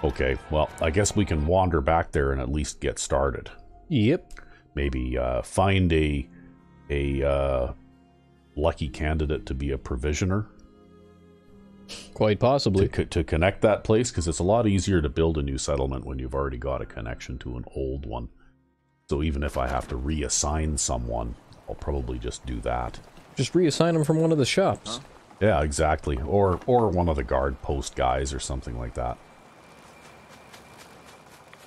Okay, well, I guess we can wander back there and at least get started. Yep. Maybe find a lucky candidate to be a provisioner. Quite possibly. To connect that place, because it's a lot easier to build a new settlement when you've already got a connection to an old one. So even if I have to reassign someone, I'll probably just do that. Just reassign them from one of the shops. Yeah, exactly. Or one of the guard post guys or something like that.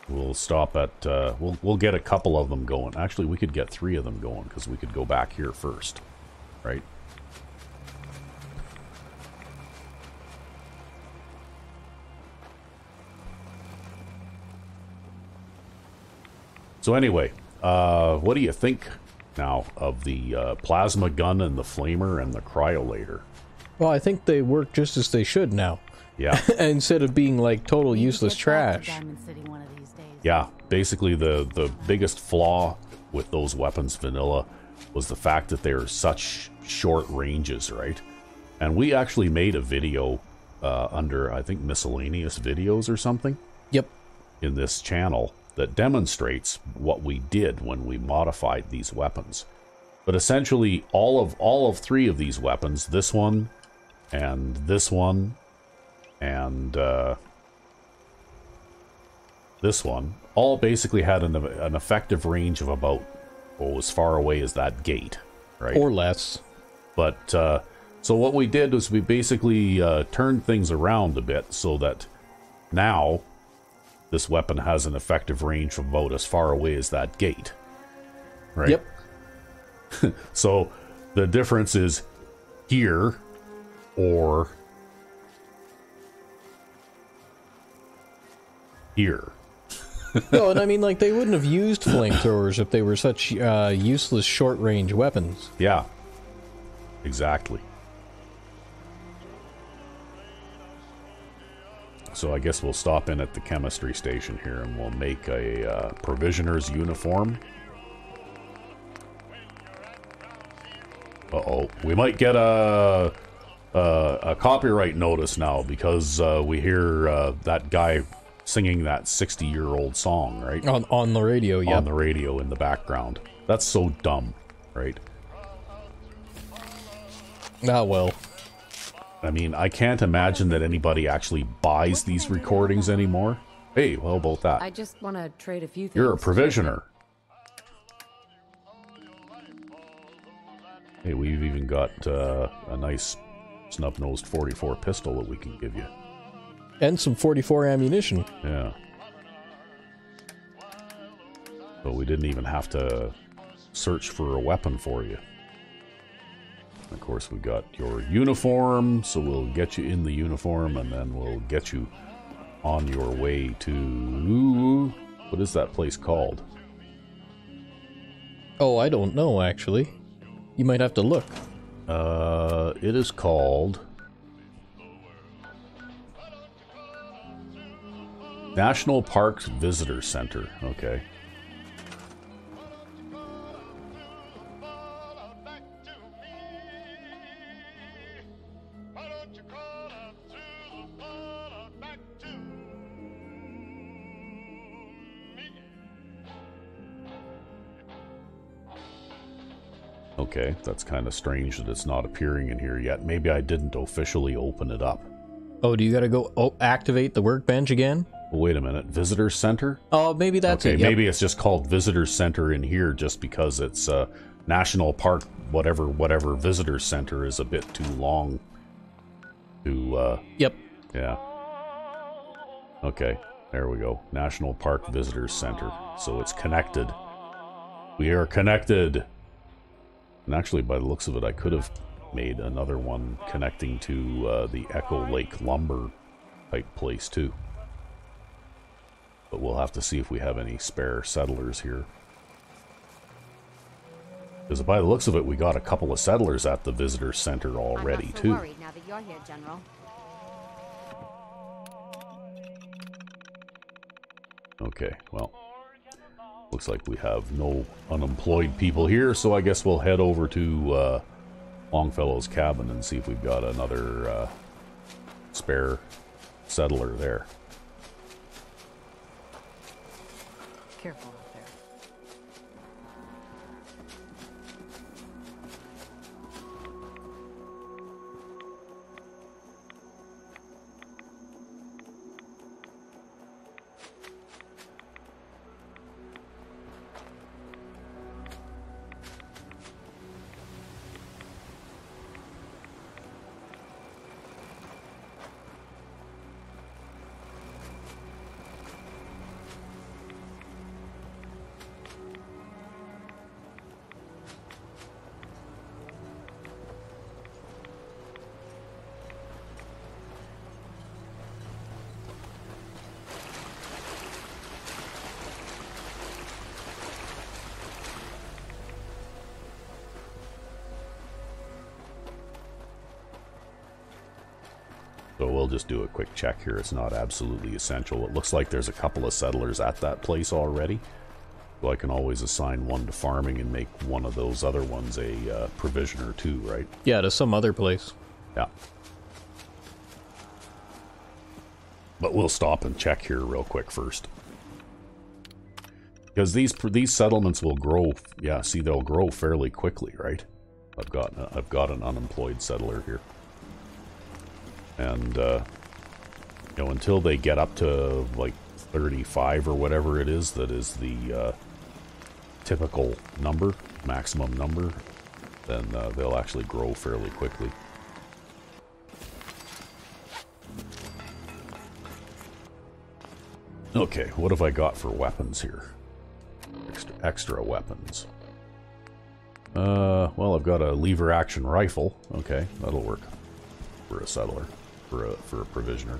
We'll stop at, we'll get a couple of them going. Actually, we could get 3 of them going, because we could go back here first. Right? So anyway, what do you think now of the plasma gun and the flamer and the cryolator? Well, I think they work just as they should now. Yeah. Instead of being like total Need to useless get back to trash. Diamond City one of these days. Yeah, basically the biggest flaw with those weapons, Vanilla, was the fact that they're such short ranges, right? And we actually made a video under, I think, miscellaneous videos or something. Yep. In this channel that demonstrates what we did when we modified these weapons. But essentially, all of 3 of these weapons, this one, and this one, and this one, all basically had an effective range of about, as far away as that gate, right? Or less. But, so what we did was we basically turned things around a bit so that now this weapon has an effective range of about as far away as that gate, right? Yep. So the difference is here or here. No, and I mean, like, they wouldn't have used flamethrowers if they were such useless short-range weapons. Yeah, exactly. So I guess we'll stop in at the chemistry station here and we'll make a provisioner's uniform. Uh-oh. We might get a copyright notice now because we hear that guy singing that 60-year-old song, right? On the radio, yeah. On the radio in the background. That's so dumb, right? Ah, well. I mean, I can't imagine that anybody actually buys these recordings anymore. Hey, how about that? I just want to trade a few things. You're a provisioner. Hey, we've even got a nice snub-nosed 44 pistol that we can give you. And some 44 ammunition. Yeah. So we didn't even have to search for a weapon for you. Of course, we got your uniform, so we'll get you in the uniform, and then we'll get you on your way to... What is that place called? Oh, I don't know, actually. You might have to look. It is called... National Parks Visitor Center. Okay. Okay, that's kind of strange that it's not appearing in here yet. Maybe I didn't officially open it up. Oh, do you gotta go activate the workbench again? Wait a minute, Visitor Center? Oh, maybe that's okay, it. Yep. Maybe it's just called Visitor Center in here just because it's National Park whatever Visitor Center is a bit too long to... Yep. Yeah. Okay, there we go. National Park Visitor Center. So it's connected. We are connected! And actually, by the looks of it, I could have made another one connecting to the Echo Lake Lumber type place too. But we'll have to see if we have any spare settlers here. Because by the looks of it, we got a couple of settlers at the visitor center already, I'm not so too. worried now that you're here, General. Okay, well, looks like we have no unemployed people here, so I guess we'll head over to Longfellow's cabin and see if we've got another spare settler there. Careful out there. So we'll just do a quick check here. It's not absolutely essential. It looks like there's a couple of settlers at that place already. So I can always assign one to farming and make one of those other ones a provisioner too, right? Yeah, to some other place. Yeah. But we'll stop and check here real quick first. Because these settlements will grow. Yeah, see, they'll grow fairly quickly, right? I've got an unemployed settler here. And, you know, until they get up to, like, 35 or whatever it is, that is the typical number, maximum number, then they'll actually grow fairly quickly. Okay, what have I got for weapons here? Extra weapons. Well, I've got a lever action rifle. Okay, that'll work for a settler. For a provisioner.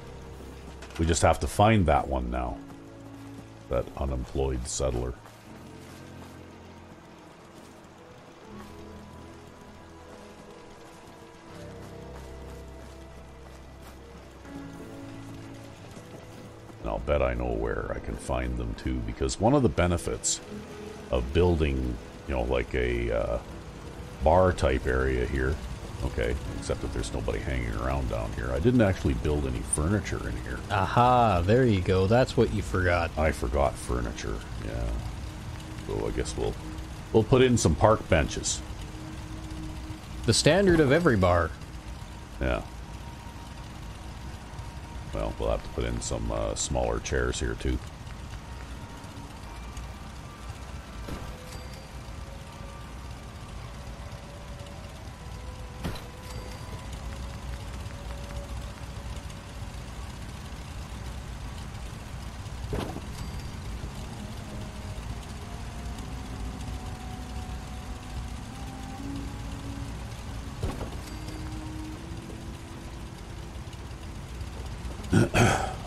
We just have to find that one now. That unemployed settler. And I'll bet I know where I can find them too, because one of the benefits of building, you know, like a bar type area here. Okay, except that there's nobody hanging around down here. I didn't actually build any furniture in here. Aha, there you go. That's what you forgot. I forgot furniture, yeah. So I guess we'll put in some park benches. The standard of every bar. Yeah. Well, we'll have to put in some smaller chairs here too.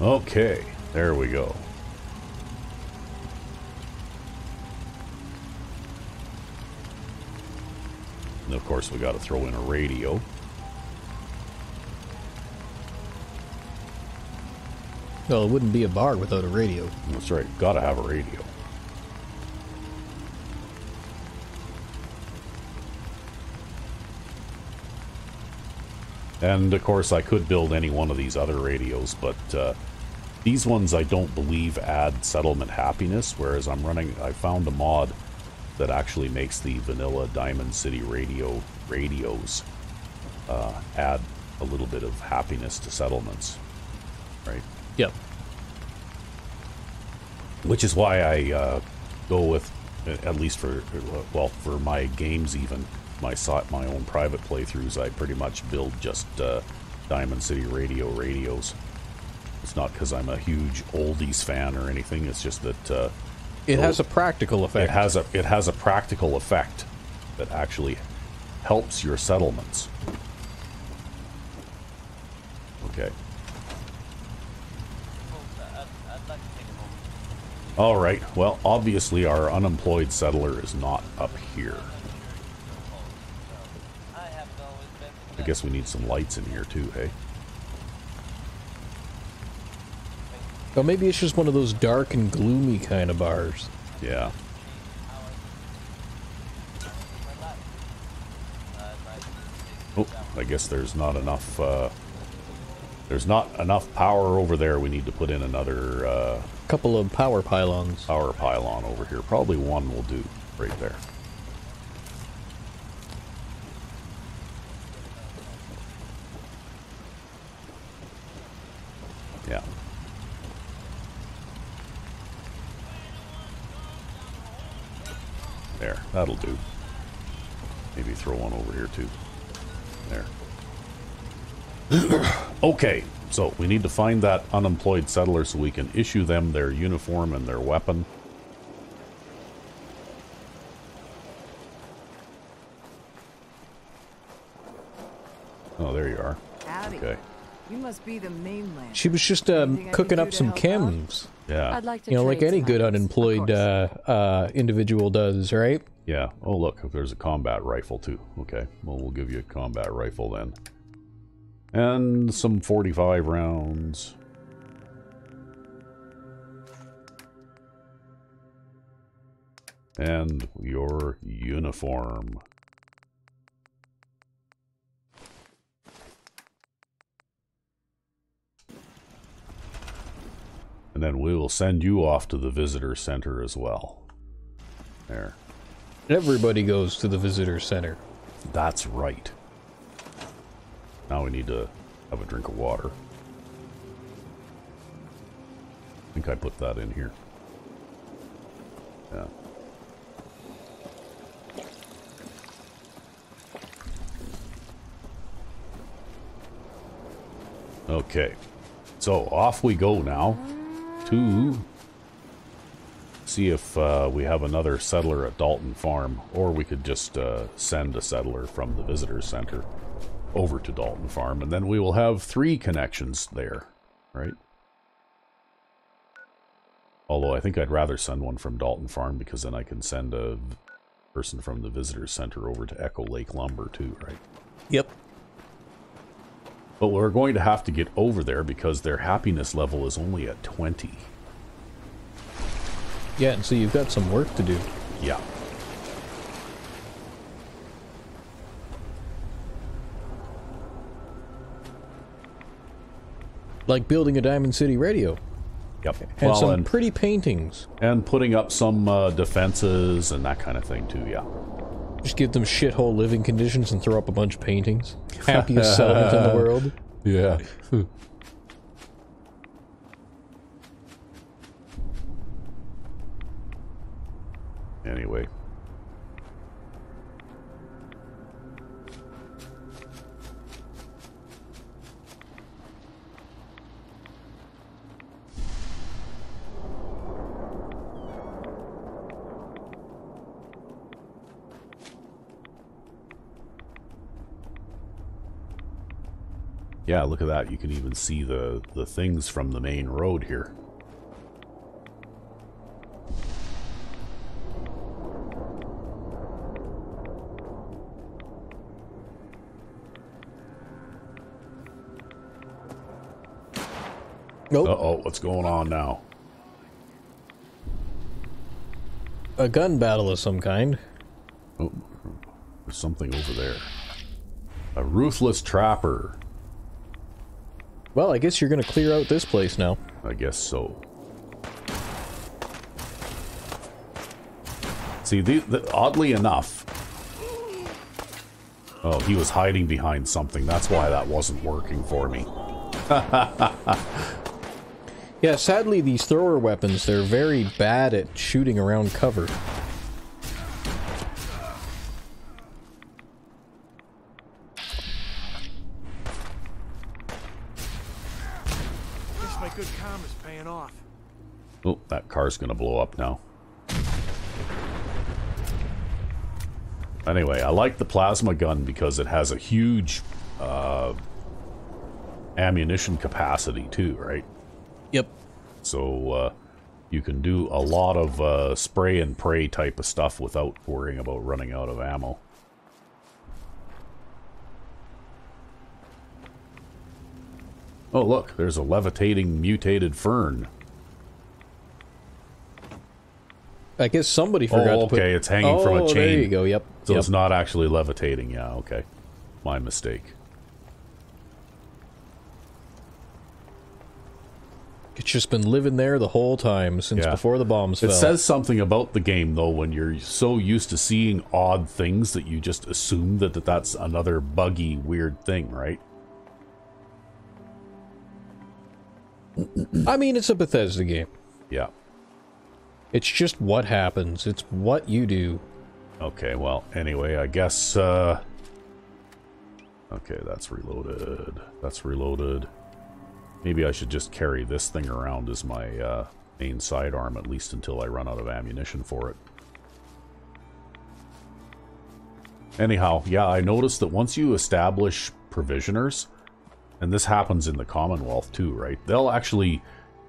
Okay, there we go. And of course, we got to throw in a radio. Well, it wouldn't be a bar without a radio. That's right, got to have a radio. And of course, I could build any one of these other radios, but these ones I don't believe add settlement happiness, whereas I found a mod that actually makes the vanilla Diamond City radios add a little bit of happiness to settlements, right? Yep. Which is why I go with, at least for my games even, my own private playthroughs, I pretty much build just Diamond City radios. It's not because I'm a huge oldies fan or anything, it's just that... it has a practical effect. It has a practical effect that actually helps your settlements. Okay. All right. Well, obviously our unemployed settler is not up here. I guess we need some lights in here too, hey? Well, maybe it's just one of those dark and gloomy kind of bars. Yeah. Oh, I guess there's not enough, power over there. We need to put in another, couple of power pylons. Power pylon over here. Probably one will do right there. Yeah. There, that'll do. Maybe throw one over here too. There. Okay, so we need to find that unemployed settler so we can issue them their uniform and their weapon. Oh, there you are. Howdy. Okay. You must be the mainland. She was just cooking up some chems. Yeah. I'd like to You know, like trade any some good items, unemployed of course. individual does, right? Yeah. Oh, look, there's a combat rifle too. Okay. Well, we'll give you a combat rifle then. And some 45 rounds. And your uniform. And then we will send you off to the visitor center as well. There. Everybody goes to the visitor center. That's right. Now we need to have a drink of water. I think I put that in here. Yeah. Okay. So off we go now to see if we have another settler at Dalton Farm, or we could just send a settler from the visitor center over to Dalton Farm, and then we will have 3 connections there, right? Although I think I'd rather send one from Dalton Farm, because then I can send a person from the visitor center over to Echo Lake Lumber too, right? Yep. But we're going to have to get over there because their happiness level is only at 20. Yeah, and so you've got some work to do. Yeah. Like building a Diamond City radio. Yep. And some pretty paintings. And putting up some defenses and that kind of thing too, yeah. Just give them shithole living conditions and throw up a bunch of paintings. Happiest settlement in the world. Yeah. Anyway. Yeah, look at that. You can even see the things from the main road here. Nope. Uh-oh, what's going on now? A gun battle of some kind. Oh, there's something over there. A ruthless trapper. Well, I guess you're gonna clear out this place now. I guess so. See, oddly enough... Oh, he was hiding behind something. That's why that wasn't working for me. Yeah, sadly, these thrower weapons, they're very bad at shooting around cover. Guess my good karma's paying off. Oh, that car's gonna blow up now. Anyway, I like the plasma gun because it has a huge ammunition capacity too, right? Yep. So you can do a lot of spray and pray type of stuff without worrying about running out of ammo. Oh look, there's a levitating mutated fern. I guess somebody forgot to put... okay, it's hanging from a chain. There you go, yep. So yep. it's not actually levitating, yeah, okay. My mistake. It's just been living there the whole time since before the bombs fell. It says something about the game, though, when you're so used to seeing odd things that you just assume that that's another buggy, weird thing, right? I mean, it's a Bethesda game. Yeah. It's just what happens. It's what you do. Okay, well, anyway, I guess, okay, that's reloaded. That's reloaded. Maybe I should just carry this thing around as my main sidearm, at least until I run out of ammunition for it. Anyhow, yeah, I noticed that once you establish provisioners, and this happens in the Commonwealth too, right? They'll actually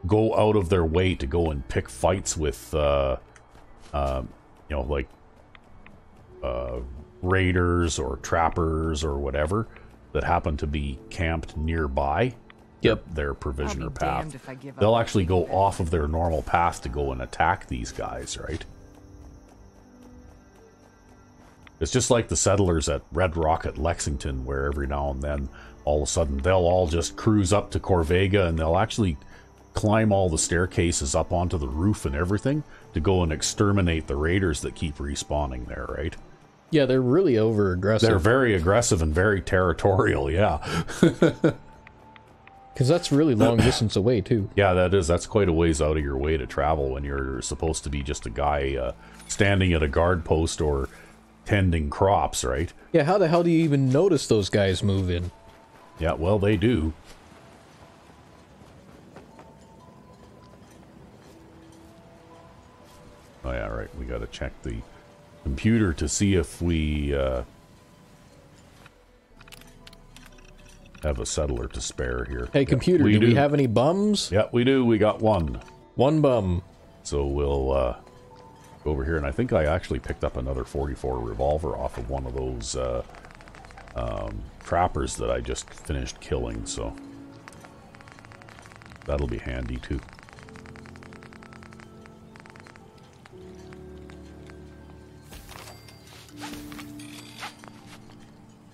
go out of their way to go and pick fights with, you know, like, raiders or trappers or whatever that happen to be camped nearby. Yep. Their provisioner I'll be path. damned if I give up They'll my actually go secret. off of their normal path to go and attack these guys, right? It's just like the settlers at Red Rock at Lexington, where every now and then, all of a sudden, they'll all just cruise up to Corvega and they'll actually climb all the staircases up onto the roof and everything to go and exterminate the raiders that keep respawning there, right? Yeah, they're really over-aggressive. They're very aggressive and very territorial, yeah. Because that's really long distance away, too. Yeah, that is. That's quite a ways out of your way to travel when you're supposed to be just a guy standing at a guard post or tending crops, right? Yeah, how the hell do you even notice those guys move in? Yeah, well, they do. Oh, yeah, right. We got to check the computer to see if we have a settler to spare here. Hey, computer, do we have any bums? Yeah, we do. We got one. One bum. So we'll go over here, and I think I actually picked up another 44 revolver off of one of those trappers that I just finished killing, so that'll be handy too.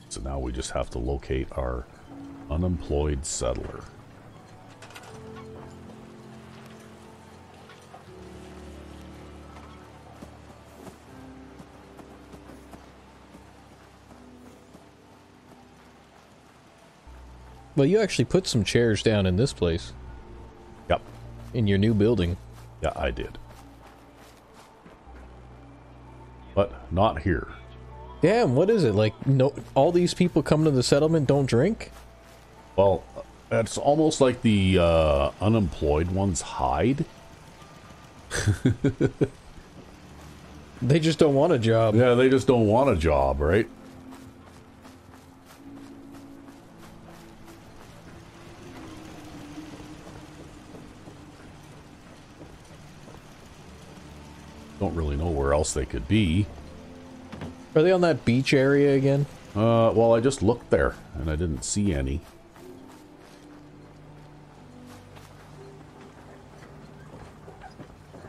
So now we just have to locate our unemployed settler. Well, you actually put some chairs down in this place. Yep. In your new building. Yeah, I did. But not here. Damn, what is it? Like, no, all these people come to the settlement don't drink? Well, it's almost like the unemployed ones hide. They just don't want a job. Yeah, they just don't want a job, right? Don't really know where else they could be. Are they on that beach area again? Well, I just looked there, and I didn't see any.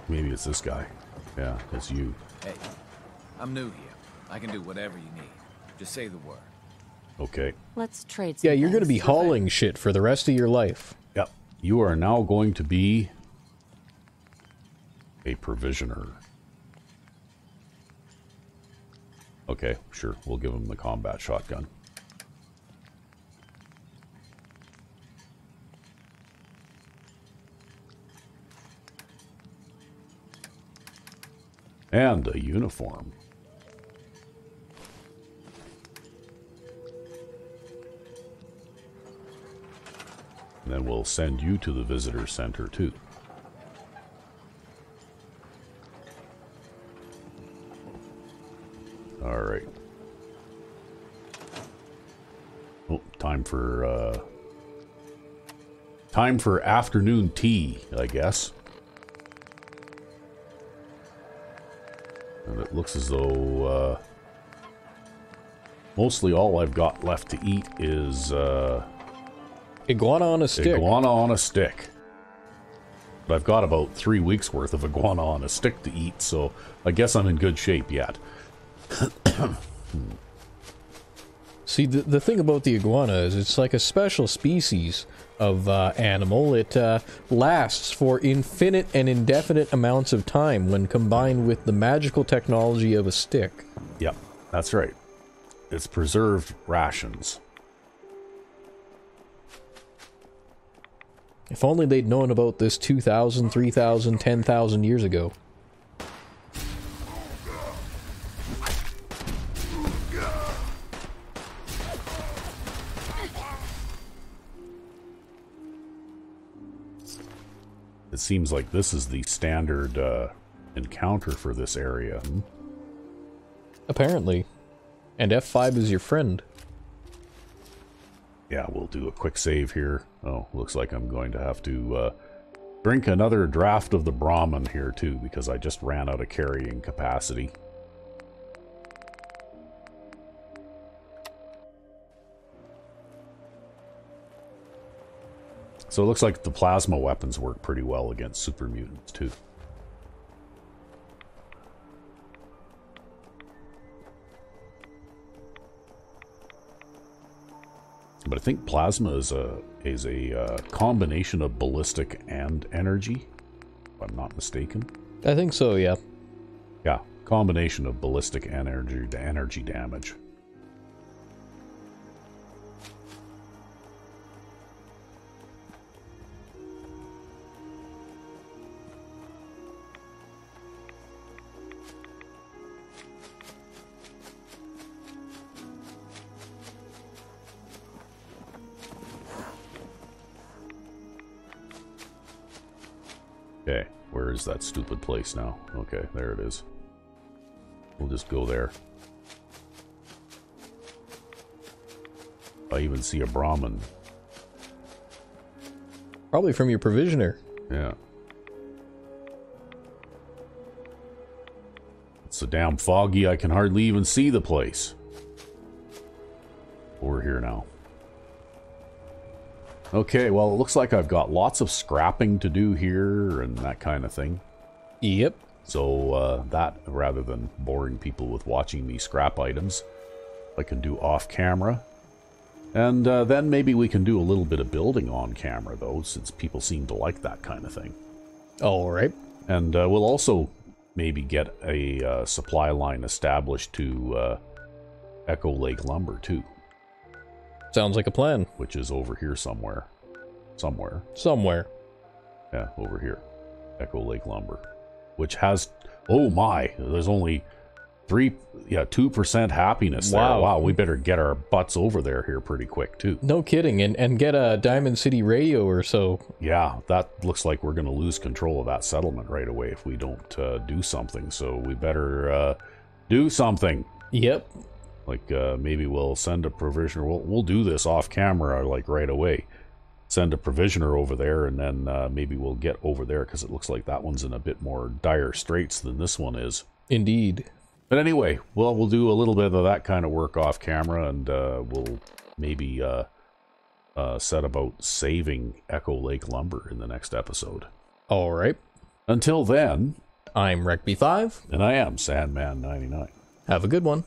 Maybe it's this guy. Yeah, it's you. Hey, I'm new here. I can do whatever you need. Just say the word. Okay. Let's trade some Yeah, you're going to be things. hauling shit for the rest of your life. Yep. You are now going to be a provisioner. Okay, sure. We'll give him the combat shotgun. And a uniform. And then we'll send you to the visitor center too. All right. Oh, time for afternoon tea, I guess. And it looks as though mostly all I've got left to eat is Iguana on a stick. iguana on a stick. But I've got about 3 weeks worth of iguana on a stick to eat, so I guess I'm in good shape yet. See, the thing about the iguana is it's like a special species of animal. It lasts for infinite and indefinite amounts of time when combined with the magical technology of a stick. Yep, that's right. It's preserved rations. If only they'd known about this 2,000, 3,000, 10,000 years ago. It seems like this is the standard encounter for this area. Apparently. And F5 is your friend. Yeah, we'll do a quick save here. Oh, looks like I'm going to have to drink another draft of the Brahmin here too, because I just ran out of carrying capacity. So it looks like the plasma weapons work pretty well against super mutants too. But I think plasma is a combination of ballistic and energy, if I'm not mistaken. I think so, yeah. Yeah, combination of ballistic and energy damage. Okay, where is that stupid place now? Okay, there it is. We'll just go there. I even see a Brahmin. Probably from your provisioner. Yeah. It's so damn foggy I can hardly even see the place. We're here now. Okay, well, it looks like I've got lots of scrapping to do here and that kind of thing. Yep. So that, rather than boring people with watching me scrap items, I can do off camera. And then maybe we can do a little bit of building on camera, though, since people seem to like that kind of thing. All right. And we'll also maybe get a supply line established to Echo Lake Lumber, too. Sounds like a plan. Which is over here somewhere. Somewhere. Yeah, over here. Echo Lake Lumber. Which has... Oh my! There's only 2% happiness there. Wow, we better get our butts over there here pretty quick, too. No kidding. And get a Diamond City radio or so. Yeah, that looks like we're going to lose control of that settlement right away if we don't do something. So we better do something. Yep. Like, maybe we'll send a provisioner. We'll do this off camera, like, right away. send a provisioner over there, and then maybe we'll get over there, because it looks like that one's in a bit more dire straits than this one is. Indeed. But anyway, well, we'll do a little bit of that kind of work off camera, and we'll maybe set about saving Echo Lake Lumber in the next episode. All right. Until then, I'm Rec B5. and I am Sandman 99. Have a good one.